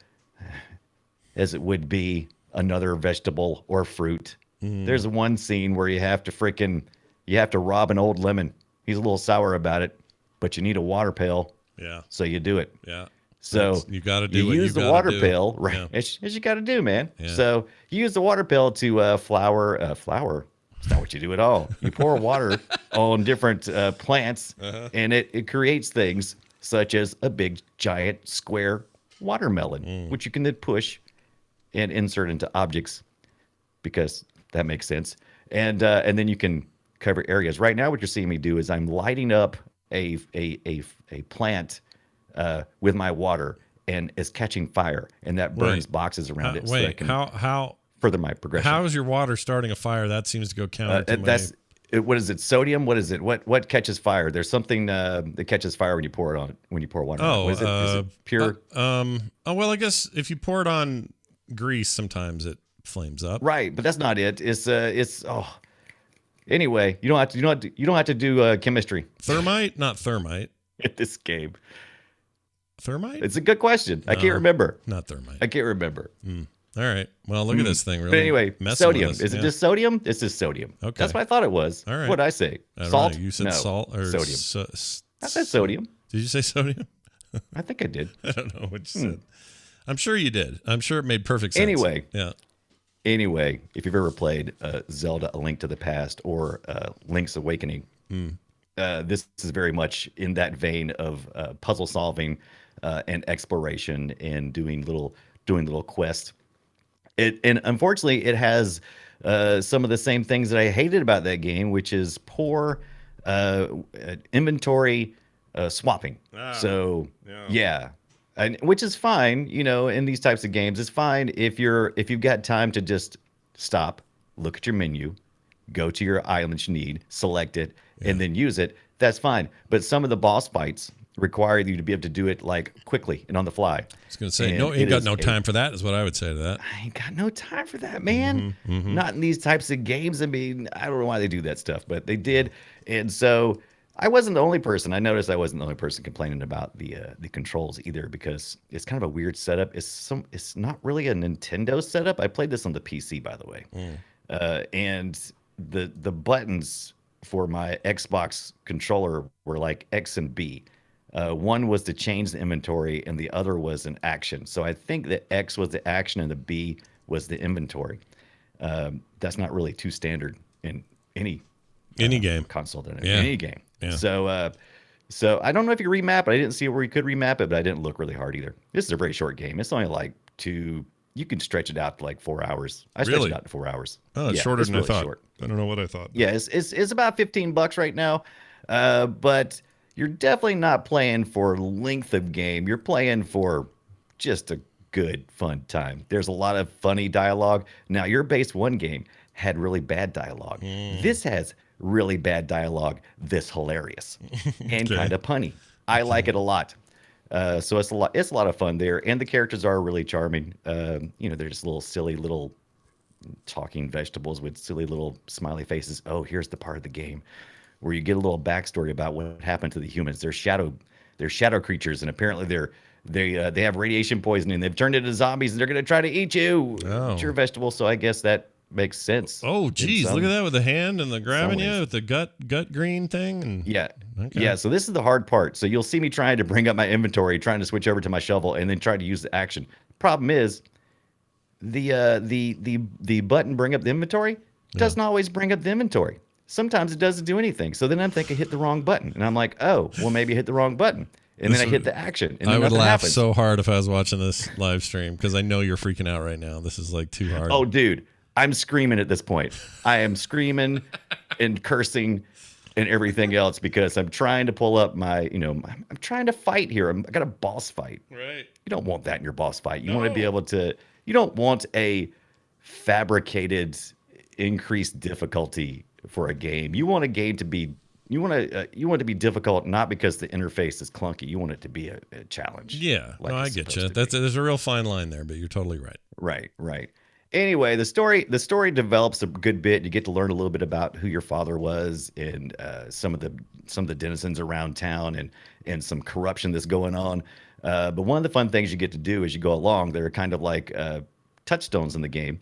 as it would be, another vegetable or fruit. There's one scene where you have to rob an old lemon. He's a little sour about it, but you need a water pail. Yeah. So you do it. Yeah. So you got to do you use the water pail, right? Yeah. As you got to do, man. Yeah. So you use the water pail to flour. It's not what you do at all. You pour water on different plants, and it creates things such as a big, giant, square watermelon, which you can then push and insert into objects, because that makes sense. And then you can cover areas. Right now, what you're seeing me do is I'm lighting up a plant with my water, and it's catching fire, and that burns boxes around it. Wait, so how further my progression? How is your water starting a fire? That seems to go counter to what is it? Sodium? What is it? What catches fire? There's something that catches fire when you pour it on. When you pour water. Oh, is it pure? Well, I guess if you pour it on grease, sometimes it flames up. Right, but that's not it. Anyway, you don't have to do chemistry. Thermite, not thermite. In this game. Thermite? It's a good question. I can't remember. Not thermite. I can't remember. All right. Well, look at this thing. Really. But anyway, sodium. Is it just sodium? It's just sodium. Okay. That's what I thought it was. All right. What did I say? Salt? You said salt or sodium. I said sodium. Did you say sodium? I think I did. I don't know what you said. I'm sure you did. I'm sure it made perfect sense. Anyway, if you've ever played Zelda: A Link to the Past or Link's Awakening, this is very much in that vein of puzzle solving and exploration and doing little doing little quests. And unfortunately, it has some of the same things that I hated about that game, which is poor inventory swapping. So yeah, and which is fine, in these types of games. It's fine if you've got time to just stop, look at your menu, go to your item that you need, select it, and then use it. That's fine. But some of the boss fights require you to be able to do it like quickly and on the fly. I was going to say, no, ain't got no time for that, is what I would say to that. I ain't got no time for that, man. Not in these types of games. I mean, I don't know why they do that stuff, but they did. And so I wasn't the only person. I noticed I wasn't the only person complaining about the controls either, because it's kind of a weird setup. It's not really a Nintendo setup. I played this on the PC, by the way. And the buttons for my Xbox controller were like X and B. One was to change the inventory, and the other was an action. So I think that X was the action and the B was the inventory. That's not really too standard in any game console, any game. Yeah. So I don't know if you remap it. I didn't see where you could remap it, but I didn't look really hard either. This is a very short game. It's only like you can stretch it out to like 4 hours. I stretched it out to 4 hours. Oh, it's shorter than I thought. Short. I don't know what I thought. Yeah, it's about $15 right now. But you're definitely not playing for length of game. You're playing for just a good, fun time. There's a lot of funny dialogue. Now, your base one game had really bad dialogue. This has really bad dialogue. This hilarious and kind of punny. I like it a lot. So it's a lot of fun there, and the characters are really charming. They're just little silly little talking vegetables with silly little smiley faces. Oh, here's the part of the game where you get a little backstory about what happened to the humans. They're shadow creatures, and apparently they have radiation poisoning. They've turned into zombies, and they're going to try to eat you. Oh. It's your vegetable, so I guess that makes sense. Oh, geez, look at that with the hand and the grabbing you with the gut green thing. And yeah. So this is the hard part. So you'll see me trying to bring up my inventory, trying to switch over to my shovel, and then try to use the action. Problem is, the button bring up the inventory doesn't always bring up the inventory. Sometimes it doesn't do anything. So then I'm thinking, hit the wrong button, and I'm like, oh, well, maybe hit the wrong button. And then I hit the action. And I would laugh happens. so hard if I was watching this live stream, because I know you're freaking out right now. This is like too hard. Oh, dude, I'm screaming at this point. I am screaming and cursing and everything else because I'm trying to pull up my, I'm trying to fight here. I got a boss fight. Right. You don't want that in your boss fight. You want to be able to. You don't want a fabricated, increased difficulty for a game. You want a game to be. You want it to be difficult, not because the interface is clunky. You want it to be a challenge. Yeah, no, I get you. There's a real fine line there, but you're totally right. Right. Anyway, the story develops a good bit. You get to learn a little bit about who your father was and some of the denizens around town and some corruption that's going on. But one of the fun things you get to do as you go along, they're kind of like touchstones in the game,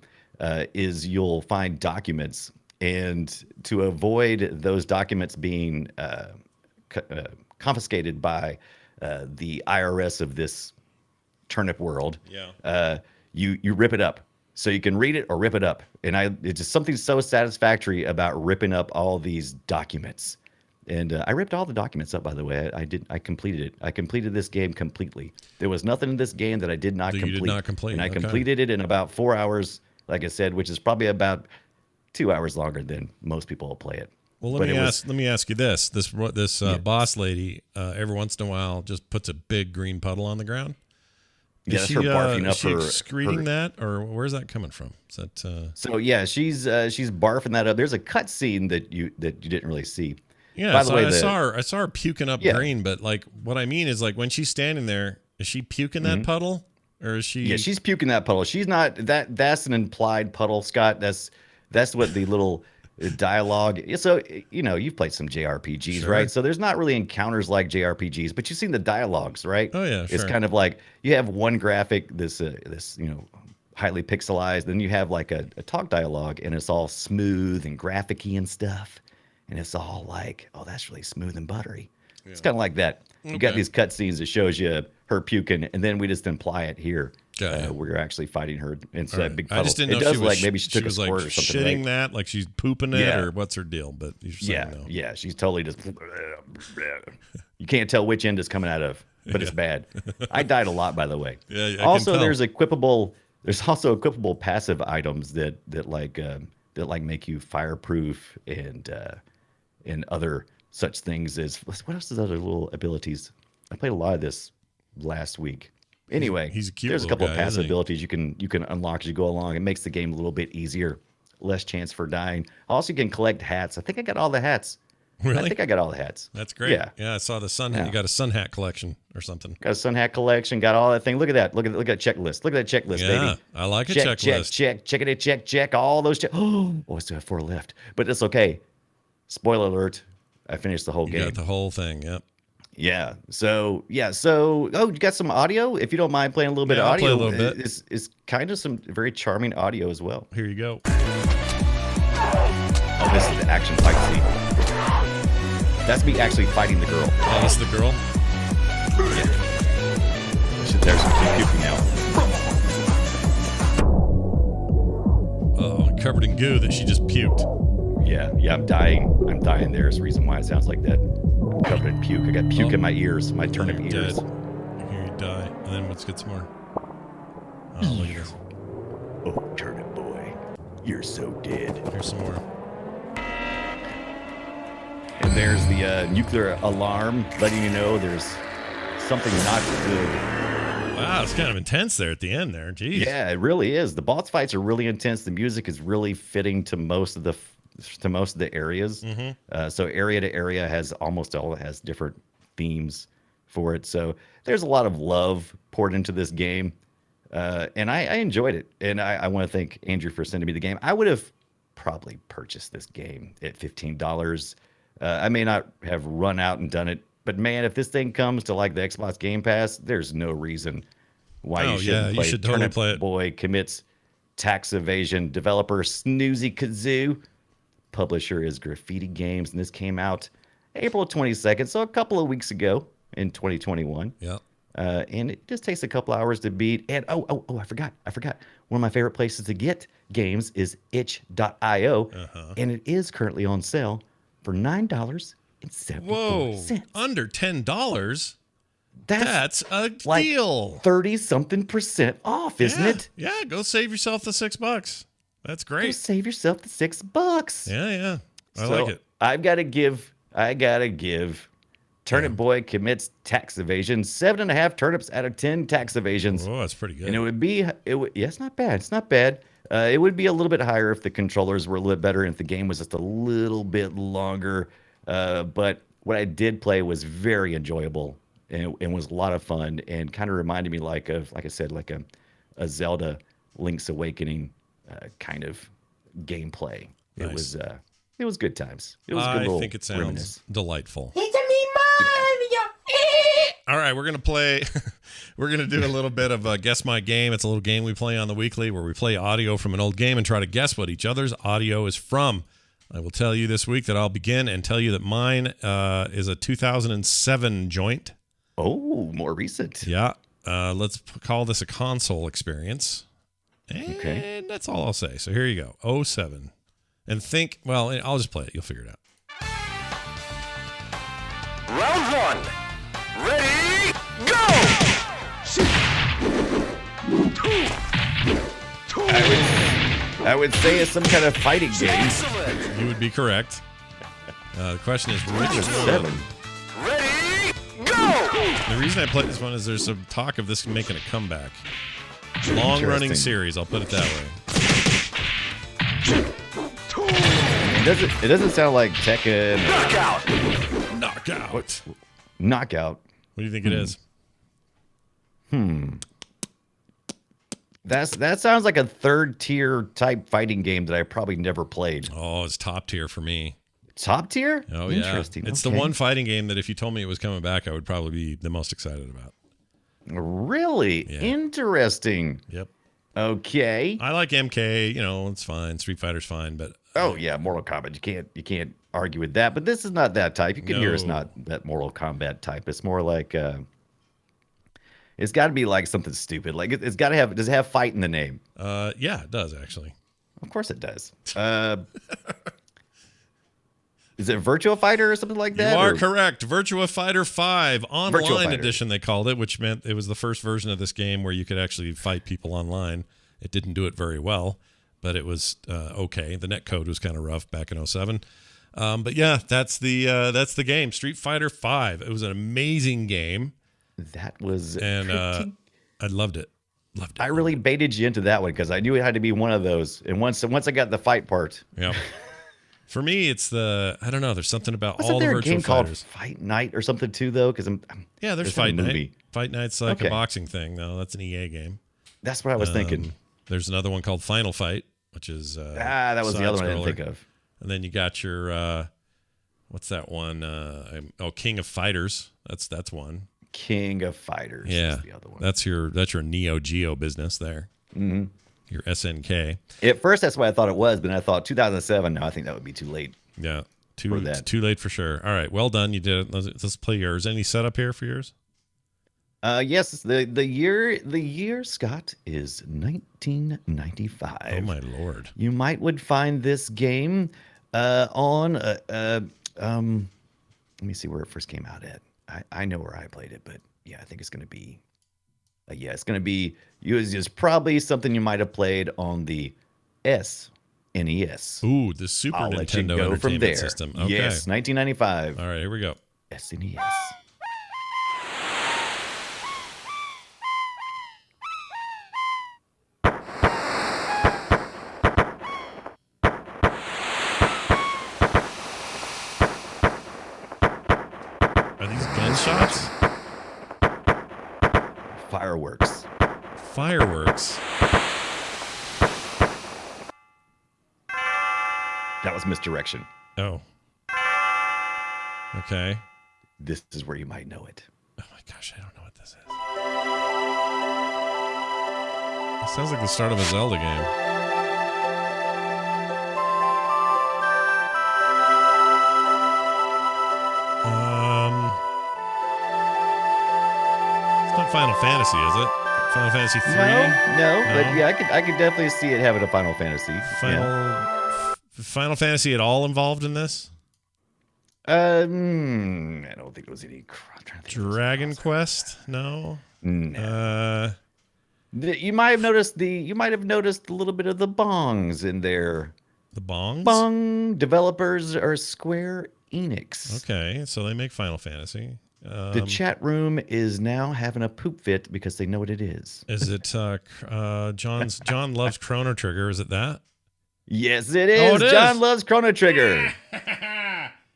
is you'll find documents. And to avoid those documents being confiscated by the IRS of this Turnip world, you rip it up. So you can read it or rip it up. And it's just something so satisfactory about ripping up all these documents. And I ripped all the documents up, by the way. I completed it. I completed this game completely. There was nothing in this game that I did not complete. You did not complete. And I completed it in about 4 hours, like I said, which is probably about 2 hours longer than most people will play it. Well, let me ask you this. This boss lady, every once in a while, just puts a big green puddle on the ground. Is she barfing up her excreting that, or where's that coming from? Is that So yeah, she's barfing that up. There's a cut scene that you didn't really see. Yeah, by the way, I saw her puking up green, but like what I mean is like when she's standing there, is she puking that puddle, or is she? Yeah, she's puking that puddle. She's not that. That's an implied puddle, Scott. That's what the little dialogue. So you've played some JRPGs, right? So there's not really encounters like JRPGs, but you've seen the dialogues, right? Oh yeah, sure. It's kind of like you have one graphic, this highly pixelized, then you have like a talk dialogue, and it's all smooth and graphic-y and stuff, and it's all like, oh, that's really smooth and buttery. Yeah. It's kind of like that. You got these cutscenes that shows you her puking, and then we just imply it here. Where you're actually fighting her inside a big puddle. I just didn't know if she was, like maybe she took a squirt or something. Shitting that, like she's pooping it, or what's her deal? But you're saying no. Yeah, she's totally just. You can't tell which end it's coming out of, but it's bad. I died a lot, by the way. Yeah, I can also, tell. there's also equipable passive items that make you fireproof and other such things as what else is other little abilities? I played a lot of this last week. Anyway, he's a cute there's a little couple guy, of passive isn't he? abilities you can unlock as you go along. It makes the game a little bit easier, less chance for dying. Also, you can collect hats. I think I got all the hats. Really? I think I got all the hats. That's great. Yeah. I saw the sun hat. Yeah. You got a sun hat collection or something. Got a sun hat collection. Got all that thing. Look at that. Look at that checklist. Look at that checklist, Yeah, baby. I like a Check, checklist. check. All those check. Oh, I still have 4 left, but it's okay. Spoiler alert. I finished the whole You game. got the whole thing. Yep. Yeah. So, oh, you got some audio? If you don't mind playing a little bit Yeah, of I'll play audio, a little bit. It's kind of some very charming audio as well. Here you go. Oh, this is the action fight scene. That's me actually fighting the girl. Oh, this is the girl. There's some puking now. Oh, covered in goo that she just puked. Yeah, I'm dying. There's a reason why it sounds like that. I'm covered in puke. I got puke in my ears, my turnip You're ears. dead. Here you die. And then let's get some more. Oh, look at this. Oh, turnip boy, you're so dead. Here's some more. And there's the nuclear alarm letting you know there's something not good. Wow, it's kind of intense there at the end there. Jeez. Yeah, it really is. The boss fights are really intense. The music is really fitting to most of the areas. So area to area has different themes for it. So there's a lot of love poured into this game, and I enjoyed it. And I want to thank Andrew for sending me the game. I would have probably purchased this game at $15. I may not have run out and done it, but man, if this thing comes to like the Xbox Game Pass, there's no reason why you shouldn't play. You should totally Turnip play it. Boy commits tax evasion. Developer Snoozy Kazoo. Publisher is Graffiti Games, and this came out April 22nd, so a couple of weeks ago in 2021. Yeah. And it just takes a couple hours to beat. And I forgot. One of my favorite places to get games is itch.io, and it is currently on sale for $9.74. Whoa. Under $10? That's a like deal. 30-something% off, isn't it? Yeah, go save yourself the $6. That's Go great. save yourself the $6. Yeah. I So like it. I gotta give Turnip Boy commits tax evasion 7.5 turnips out of 10 tax evasions. Oh, that's pretty good. And it's not bad. It's not bad. It would be a little bit higher if the controllers were a little bit better and if the game was just a little bit longer. But what I did play was very enjoyable and was a lot of fun and kind of reminded me like a Zelda Link's Awakening kind of gameplay. Nice. It was good times. It was a good I little think it sounds reminisce. delightful. It's a me, Mario! All right, we're going to play. We're going to do a little bit of Guess My Game. It's a little game we play on the weekly where we play audio from an old game and try to guess what each other's audio is from. I will tell you this week that I'll begin and tell you that mine is a 2007 joint. Oh, more recent. Yeah. Let's call this a console experience. And Okay. that's all I'll say. So here you go. 07. And I'll just play it. You'll figure it out. Round 1. Ready, go! I would say it's some kind of fighting game. Excellent. You would be correct. The question is which There's one? 7. Ready, go! The reason I played this one is there's some talk of this making a comeback. Long-running Interesting. series, I'll put it that way. It doesn't sound like Tekken or Knockout. Knockout. Knockout. What do you think it is? That sounds like a third tier type fighting game that I probably never played. Oh, it's top tier for me. Top tier? Oh, yeah. Interesting. It's Okay. the one fighting game that if you told me it was coming back, I would probably be the most excited about. Really? Yeah. Interesting. Yep. Okay. I like MK, it's fine. Street Fighter's fine, but Oh yeah, Mortal Kombat. You can't argue with that. But this is not that type. You can hear it's No. not that Mortal Kombat type. It's more like it's got to be like something stupid. Like it's got to have. Does it have fight in the name? yeah, it does actually. Of course it does. Is it Virtua Fighter or something like that? You are or? correct. Virtua Fighter 5 online Fighter. edition, they called it, which meant it was the first version of this game where you could actually fight people online. It didn't do it very well, but it was okay. The netcode was kind of rough back in 07. But yeah, that's the game. Street Fighter 5. It was an amazing game. That was And I loved it. Loved it. I really baited you into that one because I knew it had to be one of those. And once I got the fight part, Yeah. For me, it's I don't know. There's something about wasn't all the there a virtual game fighters. called Fight Night or something too? Though, because Yeah, there's a Fight Night. movie. Fight Night's like Okay. a boxing thing, though. That's an EA game. That's what I was thinking. There's another one called Final Fight, which is That was the other one I didn't side-scroller. think of. And then you got your what's that one? King of Fighters. That's one. King of Fighters. Yeah, is the other one. that's your Neo Geo business there. Mm-hmm. Your SNK. At first, that's what I thought it was, but then I thought 2007. No, I think that would be too late. Yeah, For that. too late for sure. All right, well done. You did it. Let's play yours. Any setup here for yours? Yes, the year Scott is 1995. Oh my lord! You would find this game on let me see where it first came out at. I know where I played it, but yeah, I think it's going to be it's going to be it's probably something you might have played on the SNES. Ooh, the Super I'll let you Nintendo go from Entertainment there. System. Okay. Yes, 1995. All right, here we go. SNES. Are these gunshots? Fireworks. Fireworks. That was misdirection. Oh. Okay. This is where you might know it. Oh my gosh, I don't know what this is. It sounds like the start of a Zelda game. It's not Final Fantasy, is it? Final Fantasy 3? No, but yeah, I could definitely see it having a Final Fantasy. Final Fantasy at all involved in this? I don't think it was any. I'm trying to think Dragon Quest? No. No. You might have noticed a little bit of the bongs in there. The bongs? Bong developers are Square Enix. Okay, so they make Final Fantasy. The chat room is now having a poop fit because they know what it is. Is it John loves Chrono Trigger? Is it that? Yes, it is. Oh, it is. John loves Chrono Trigger.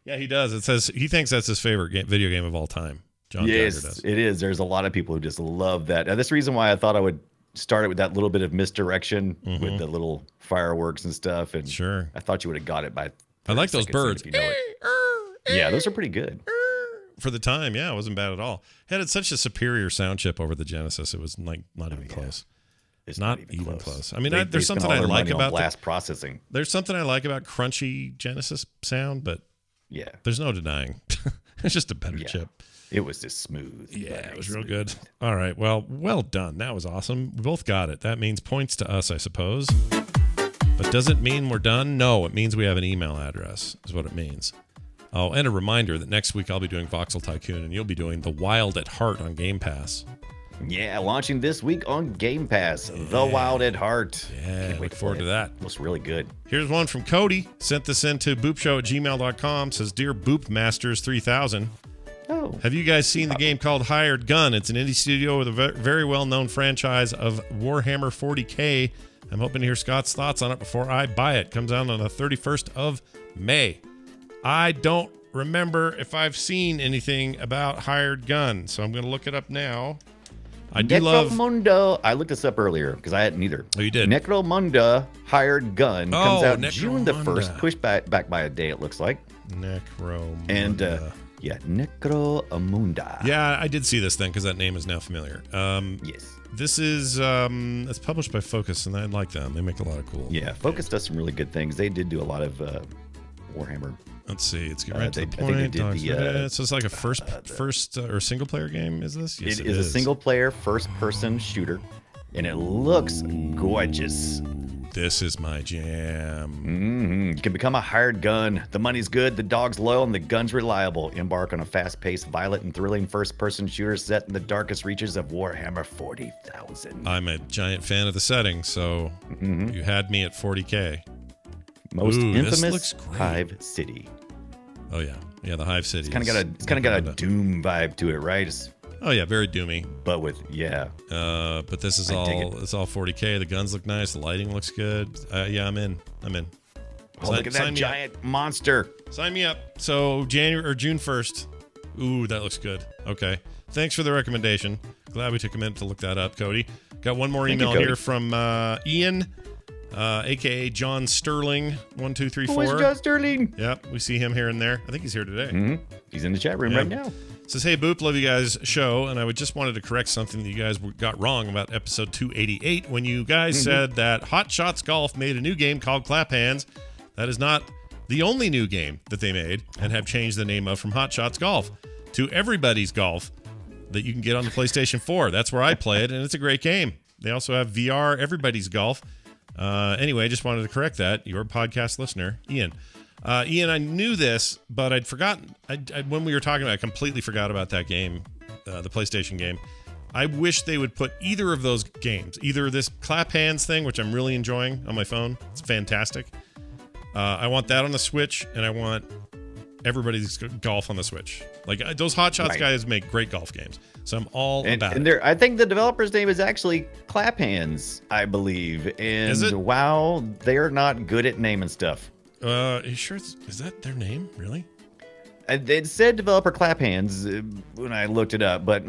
Yeah, he does. It says he thinks that's his favorite video game of all time. John Jagger Yes, does. it is. There's a lot of people who just love that. That's the reason why I thought I would start it with that little bit of misdirection with the little fireworks and stuff. And Sure. I thought you would have got it by. I like 30 those seconds birds. if you know it. Yeah, those are pretty good. For the time, yeah, it wasn't bad at all. It had such a superior sound chip over the Genesis. It was like not even close. It's Not even close. I mean, They there's spent something all I their like money on about blast processing. there's something I like about crunchy Genesis sound, but Yeah, there's no denying. It's just a better chip. it was just smooth. Yeah, buttery it was real smooth. good. All right, well done. That was awesome. We both got it. That means points to us, I suppose. But does it mean we're done? No, it means we have an email address, is what it means. Oh, and a reminder that next week I'll be doing Voxel Tycoon and you'll be doing The Wild at Heart on Game Pass. Yeah, launching this week on Game Pass. The Wild at Heart. Yeah, Can't wait look to forward play to it. that. Looks really good. Here's one from Cody. Sent this in to boopshow@gmail.com. Says, Dear Boopmasters 3000, Oh, have you guys seen the game called Hired Gun? It's an indie studio with a very well-known franchise of Warhammer 40K. I'm hoping to hear Scott's thoughts on it before I buy it. Comes out on the 31st of May. I don't remember if I've seen anything about Hired Gun, so I'm going to look it up now. I do love... Necromunda. I looked this up earlier because I hadn't either. Oh, you did? Necromunda Hired Gun comes Oh, out June the Necromunda. 1st. Pushed back by a day, it looks like. Necromunda. And Necromunda. Yeah, I did see this then because that name is now familiar. Yes. This is it's published by Focus, and I like them. They make a lot of cool. Yeah, Focus does some really good things. They did do a lot of Warhammer. Let's see. It's getting right to the I think they point. did the, So it's like a first or single player game. Is this? Yes, It is a single player first person shooter, and it looks gorgeous. This is my jam. can become a hired gun. The money's good, the dog's loyal, and the gun's reliable. Embark on a fast-paced, violent, and thrilling first-person shooter set in the darkest reaches of Warhammer 40,000. I'm a giant fan of the setting, so you had me at 40K. Most Ooh, this infamous looks great. Hive City. Oh yeah, yeah, the Hive City. It's kind of got a Doom vibe to it, right? Oh yeah, very doomy. But with But this is it's all 40K. The guns look nice. The lighting looks good. Yeah, I'm in. Oh, look at that giant monster. Sign me up. So June 1st. Ooh, that looks good. Okay. Thanks for the recommendation. Glad we took a minute to look that up, Cody. Got one more email here from Ian, aka John Sterling 1234. Who is John Sterling? Yep, we see him here and there. I think he's here today. Mm-hmm. He's in the chat room right now. Says, hey, Boop, love you guys' show, and I just wanted to correct something that you guys got wrong about episode 288 when you guys said that Hot Shots Golf made a new game called Clap Hands. That is not the only new game that they made and have changed the name of from Hot Shots Golf to Everybody's Golf that you can get on the PlayStation 4. That's where I play it, and it's a great game. They also have VR Everybody's Golf. Anyway, just wanted to correct that. Your podcast listener, Ian. Ian, I knew this, but I'd forgotten. When we were talking about it, I completely forgot about that game, the PlayStation game. I wish they would put either of those games, either this Clap Hands thing, which I'm really enjoying on my phone. It's fantastic. I want that on the Switch, and I want Everybody's Golf on the Switch. Like, those Hot Shots guys make great golf games, so I'm all about it. I think the developer's name is actually Clap Hands, I believe. And is it? Wow, they're not good at naming stuff. Are you sure? Is that their name? Really? It said developer Clap Hands when I looked it up, but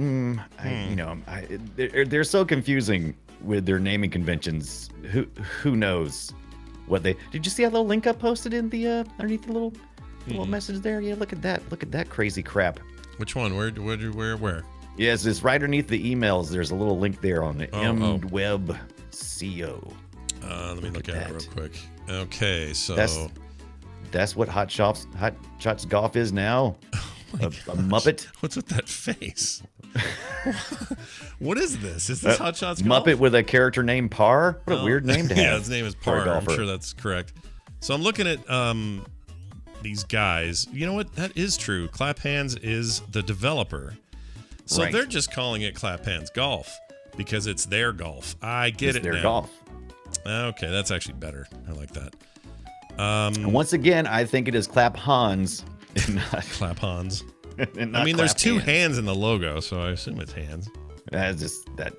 they're so confusing with their naming conventions. Who knows what they? Did you see that little link I posted in the underneath the little message there? Yeah, look at that. Look at that crazy crap. Which one? Where? Yes, it's right underneath the emails. There's a little link there on the MWeb CO. Let me look at it real quick. Okay, so that's what Hot Shots Golf is now. A Muppet. What's with that face? What is this? Is this Hot Shots Golf? Muppet with a character named Parr? What a weird name to have. Yeah, his name is Parr. I'm sure that's correct. So I'm looking at these guys. You know what? That is true. Clap Hands is the developer. So they're just calling it Clap Hands Golf because it's their golf. I get it now. It's their golf. Okay, that's actually better. I like that. And once again, I think it is Clap Hans. Not Clap Hans. Not I mean, there's two hands. hands in the logo, so I assume it's hands. That's just that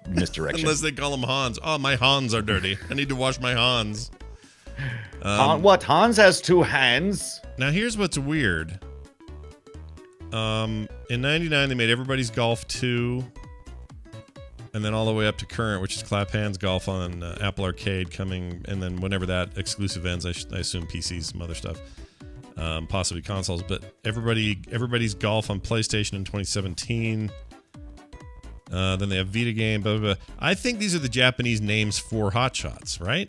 misdirection. Unless they call them Hans. Oh, my Hans are dirty. I need to wash my Hans. What? Hans has two hands? Now, here's what's weird. In 99, they made Everybody's Golf 2. And then all the way up to current, which is Clap Hands Golf on Apple Arcade coming. And then whenever that exclusive ends, I assume PCs, some other stuff. Possibly consoles. But Everybody's Golf on PlayStation in 2017. Then they have Vita game, blah, blah, blah. I think these are the Japanese names for Hot Shots, right?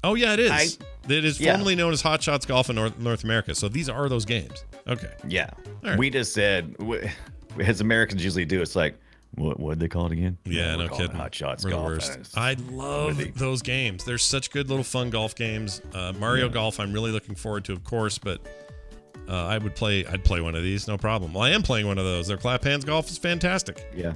Oh, yeah, it is. It is formerly known as Hot Shots Golf in North America. So these are those games. Okay. Yeah. Right. We just said, as Americans usually do, it's like, what'd they call it again? Yeah, no kidding. Hot Shots We're Golf. The worst. I love those games. They're such good little fun golf games. Mario Golf, I'm really looking forward to, of course, but I'd play one of these, no problem. Well, I am playing one of those. Their Clap Hands Golf is fantastic. Yeah.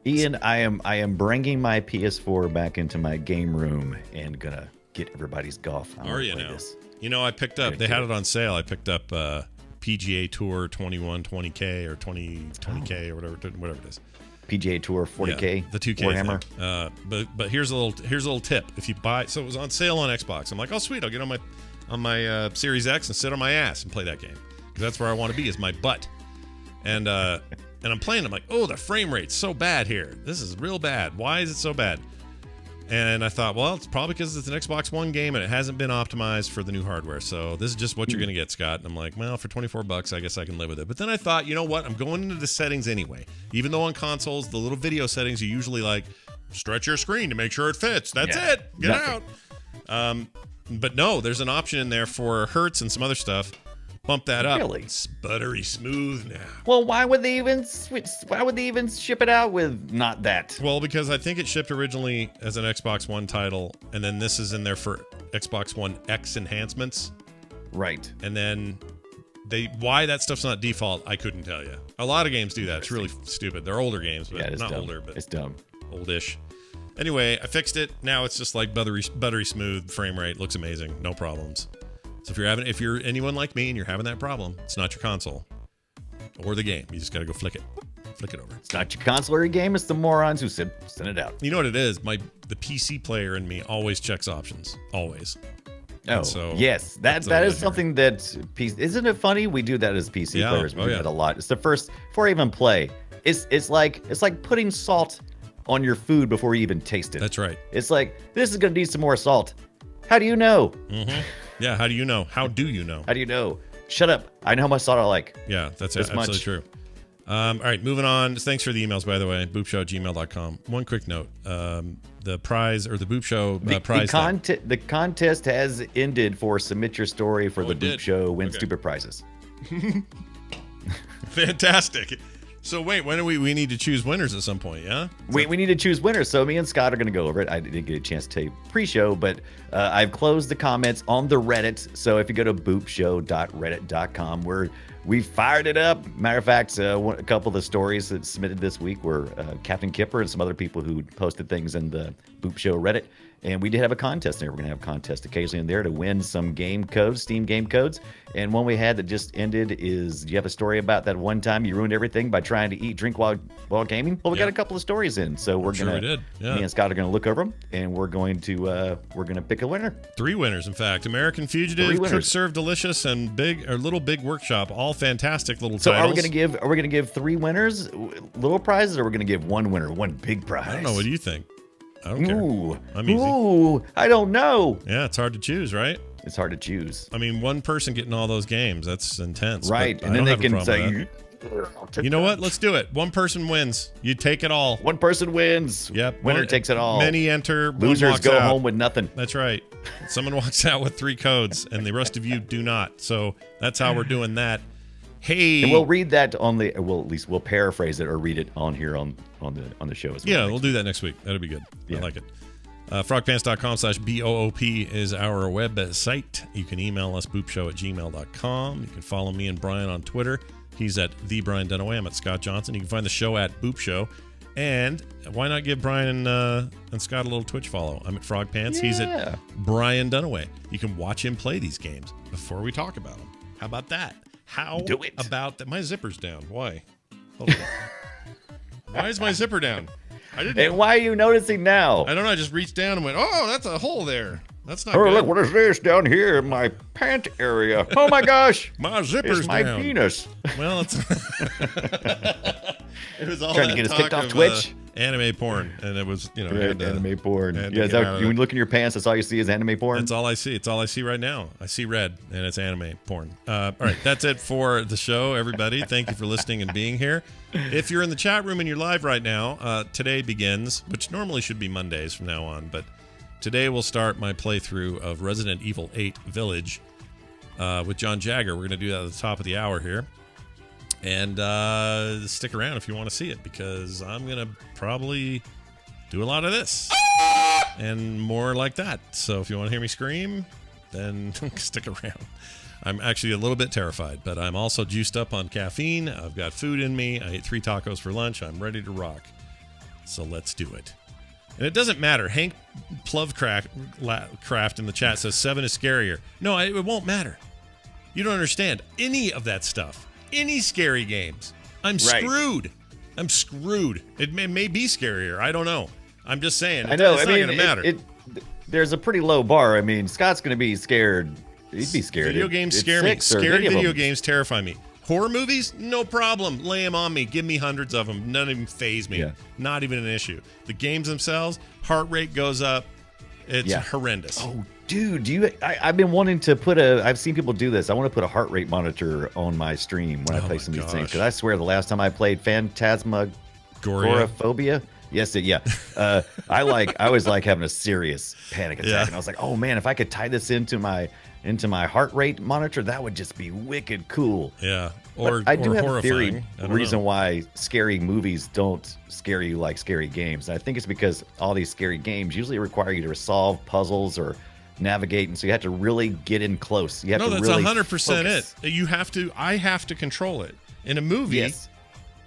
Ian, I am bringing my PS4 back into my game room and gonna get Everybody's Golf. Are you now? You know, I picked up. They had it on sale. I picked up PGA Tour 2120K or 20K or whatever it is. PGA Tour 40K. Yeah, the 2K Warhammer. But here's a little tip. If you buy, so it was on sale on Xbox. I'm like, oh sweet, I'll get on my Series X and sit on my ass and play that game because that's where I want to be, is my butt. And I'm playing. I'm like, oh, the frame rate's so bad here. This is real bad. Why is it so bad? And I thought, well, it's probably because it's an Xbox One game and it hasn't been optimized for the new hardware. So this is just what you're going to get, Scott. And I'm like, well, for $24, I guess I can live with it. But then I thought, you know what? I'm going into the settings anyway. Even though on consoles, the little video settings, you usually like stretch your screen to make sure it fits. That's it. Get out. But no, there's an option in there for hertz and some other stuff. Bump that up. Really? It's buttery smooth now. Well, why would they even ship it out with not that? Well, because I think it shipped originally as an Xbox One title, and then this is in there for Xbox One X enhancements. Right. And then why that stuff's not default, I couldn't tell you. A lot of games do that. It's really stupid. They're older games, but Yeah, it's not dumb. older, but It's dumb. oldish. Anyway, I fixed it. Now it's just like buttery smooth frame rate. Looks amazing. No problems. So if you're anyone like me and you're having that problem, it's not your console or the game. You just got to go flick it over. It's not your console or your game. It's the morons who send it out. You know what it is? The PC player in me always checks options. Always. Oh, so yes. That is something that PC. Isn't it funny? We do that as PC players. We do that a lot. It's the first before I even play. It's like putting salt on your food before you even taste it. That's right. It's like, this is going to need some more salt. How do you know? Mm-hmm. Yeah, how do you know? How do you know? How do you know? Shut up. I know how much salt I like. Yeah, that's absolutely true. All right, moving on. Thanks for the emails, by the way. boopshow@gmail.com. One quick note. The prize, or the Boop Show prize. The contest has ended for Submit Your Story for the Boop did? Show. Win stupid prizes. Fantastic. So wait, when do we need to choose winners at some point, yeah? We need to choose winners. So me and Scott are going to go over it. I didn't get a chance to tell you pre-show, but I've closed the comments on the Reddit. So if you go to boopshow.reddit.com, we fired it up. Matter of fact, a couple of the stories that submitted this week were Captain Kipper and some other people who posted things in the Boop Show Reddit. And we did have a contest there. We're going to have a contest occasionally in there to win some game codes, Steam game codes. And one we had that just ended is, do you have a story about that one time you ruined everything by trying to eat, drink while gaming? Well, we got a couple of stories in. So we're going to, me and Scott are going to look over them, and we're going to pick a winner. 3 winners, in fact. American Fugitive, Cook Serve Delicious, and Little Big Workshop. All fantastic little titles. So are we going to give 3 winners little prizes, or are we going to give 1 winner, 1 big prize? I don't know. What do you think? I don't care. I'm easy. Ooh, I don't know. Yeah, it's hard to choose, right? It's hard to choose. I mean, one person getting all those games, that's intense. Right, and then they can say, you know what? Let's do it. One person wins. You take it all. One person wins. Yep. Winner takes it all. Many enter. Losers go home with nothing. That's right. Someone walks out with 3 codes, and the rest of you do not. So that's how we're doing that. Hey, and we'll read that at least we'll paraphrase it or read it on here on the show as well. Yeah, we'll do that next week. That'll be good. Yeah. I like it. Frogpants.com/BOOP is our website. You can email us boopshow@gmail.com. You can follow me and Brian on Twitter. He's at the Brian Dunaway. I'm at Scott Johnson. You can find the show at Boop Show. And why not give Brian and Scott a little Twitch follow? I'm at Frogpants. Yeah. He's at Brian Dunaway. You can watch him play these games before we talk about them. How about that? How do it about that? My zipper's down. Why? Hold on. Why is my zipper down? And why are you noticing now? I don't know. I just reached down and went, oh, that's a hole there. That's not good. Look, what is this down here in my pant area? Oh my gosh. My zipper's my down. Penis. Well, it's it was all trying to get us kicked off Twitch. Anime porn, and it was anime porn. Yeah, is that, you look in your pants, that's all you see is anime porn. That's all I see. It's all I see right now. I see red, and it's anime porn. All right, that's it for the show, everybody. Thank you for listening and being here. If you're in the chat room and you're live right now, today begins, which normally should be Mondays from now on, but today we'll start my playthrough of Resident Evil 8 Village with John Jagger. We're going to do that at the top of the hour here. And stick around if you want to see it, because I'm going to probably do a lot of this and more like that. So if you want to hear me scream, then stick around. I'm actually a little bit terrified, but I'm also juiced up on caffeine. I've got food in me. I ate 3 tacos for lunch. I'm ready to rock. So let's do it. And it doesn't matter. Hank Plovecraft in the chat says 7 is scarier. No, it won't matter. You don't understand any of that stuff. Any scary games. I'm screwed. I'm screwed. It may be scarier. I don't know. I'm just saying. I know. It's not going to matter. There's a pretty low bar. I mean, Scott's going to be scared. He'd be scared. Video games scare me. Scary video games terrify me. Horror movies, no problem. Lay them on me. Give me hundreds of them. None of them faze me. Yeah. Not even an issue. The games themselves, heart rate goes up. It's horrendous. Oh, dude, I've been wanting to I've seen people do this. I want to put a heart rate monitor on my stream when I play some of these things. Because I swear the last time I played Phantasmagoria. Yes, I was like having a serious panic attack. And I was like, oh man, if I could tie this into my heart rate monitor, that would just be wicked cool. Yeah. Or I do have a theory reason why scary movies don't scare you like scary games. And I think it's because all these scary games usually require you to solve puzzles or navigate, and so you have to really get in close. You have No, to that's really 100% focus. it. You have to. I have to control it. In a movie, Yes.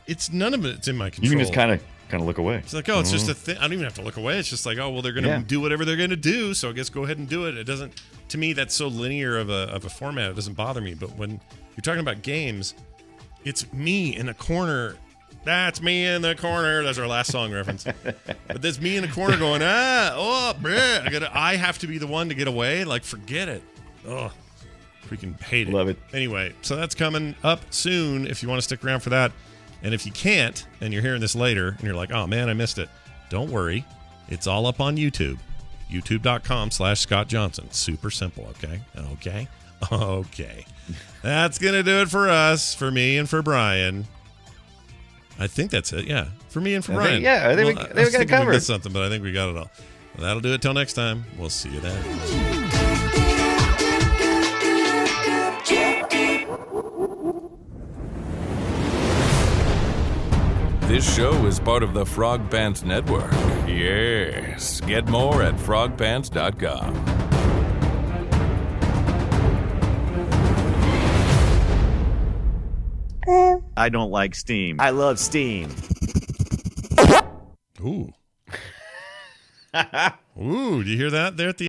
it's none of it's in my control. You can just kind of look away. It's like, oh, it's just a thing. I don't even have to look away. It's just like, oh, well, they're going to Yeah. do whatever they're going to do, so I guess go ahead and do it. It doesn't. To me, that's so linear of a format. It doesn't bother me. But when you're talking about games, it's me in a corner. That's me in the corner. That's our last song reference. But there's me in the corner going, bleh. I have to be the one to get away. Like, forget it. Oh, freaking hate it. Love it. Anyway, so that's coming up soon if you want to stick around for that. And if you can't, and you're hearing this later, and you're like, oh, man, I missed it. Don't worry. It's all up on YouTube. YouTube.com/Scott Johnson. Super simple, okay? Okay. That's going to do it for us, for me and for Brian. I think that's it, yeah. For me and for Brian. I think we I was got it thinking covered. We missed something, but I think we got it all. Well, that'll do it till next time. We'll see you then. This show is part of the Frog Pants Network. Yes. Get more at frogpants.com. I don't like Steam. I love Steam. Ooh. Ooh, do you hear that there at the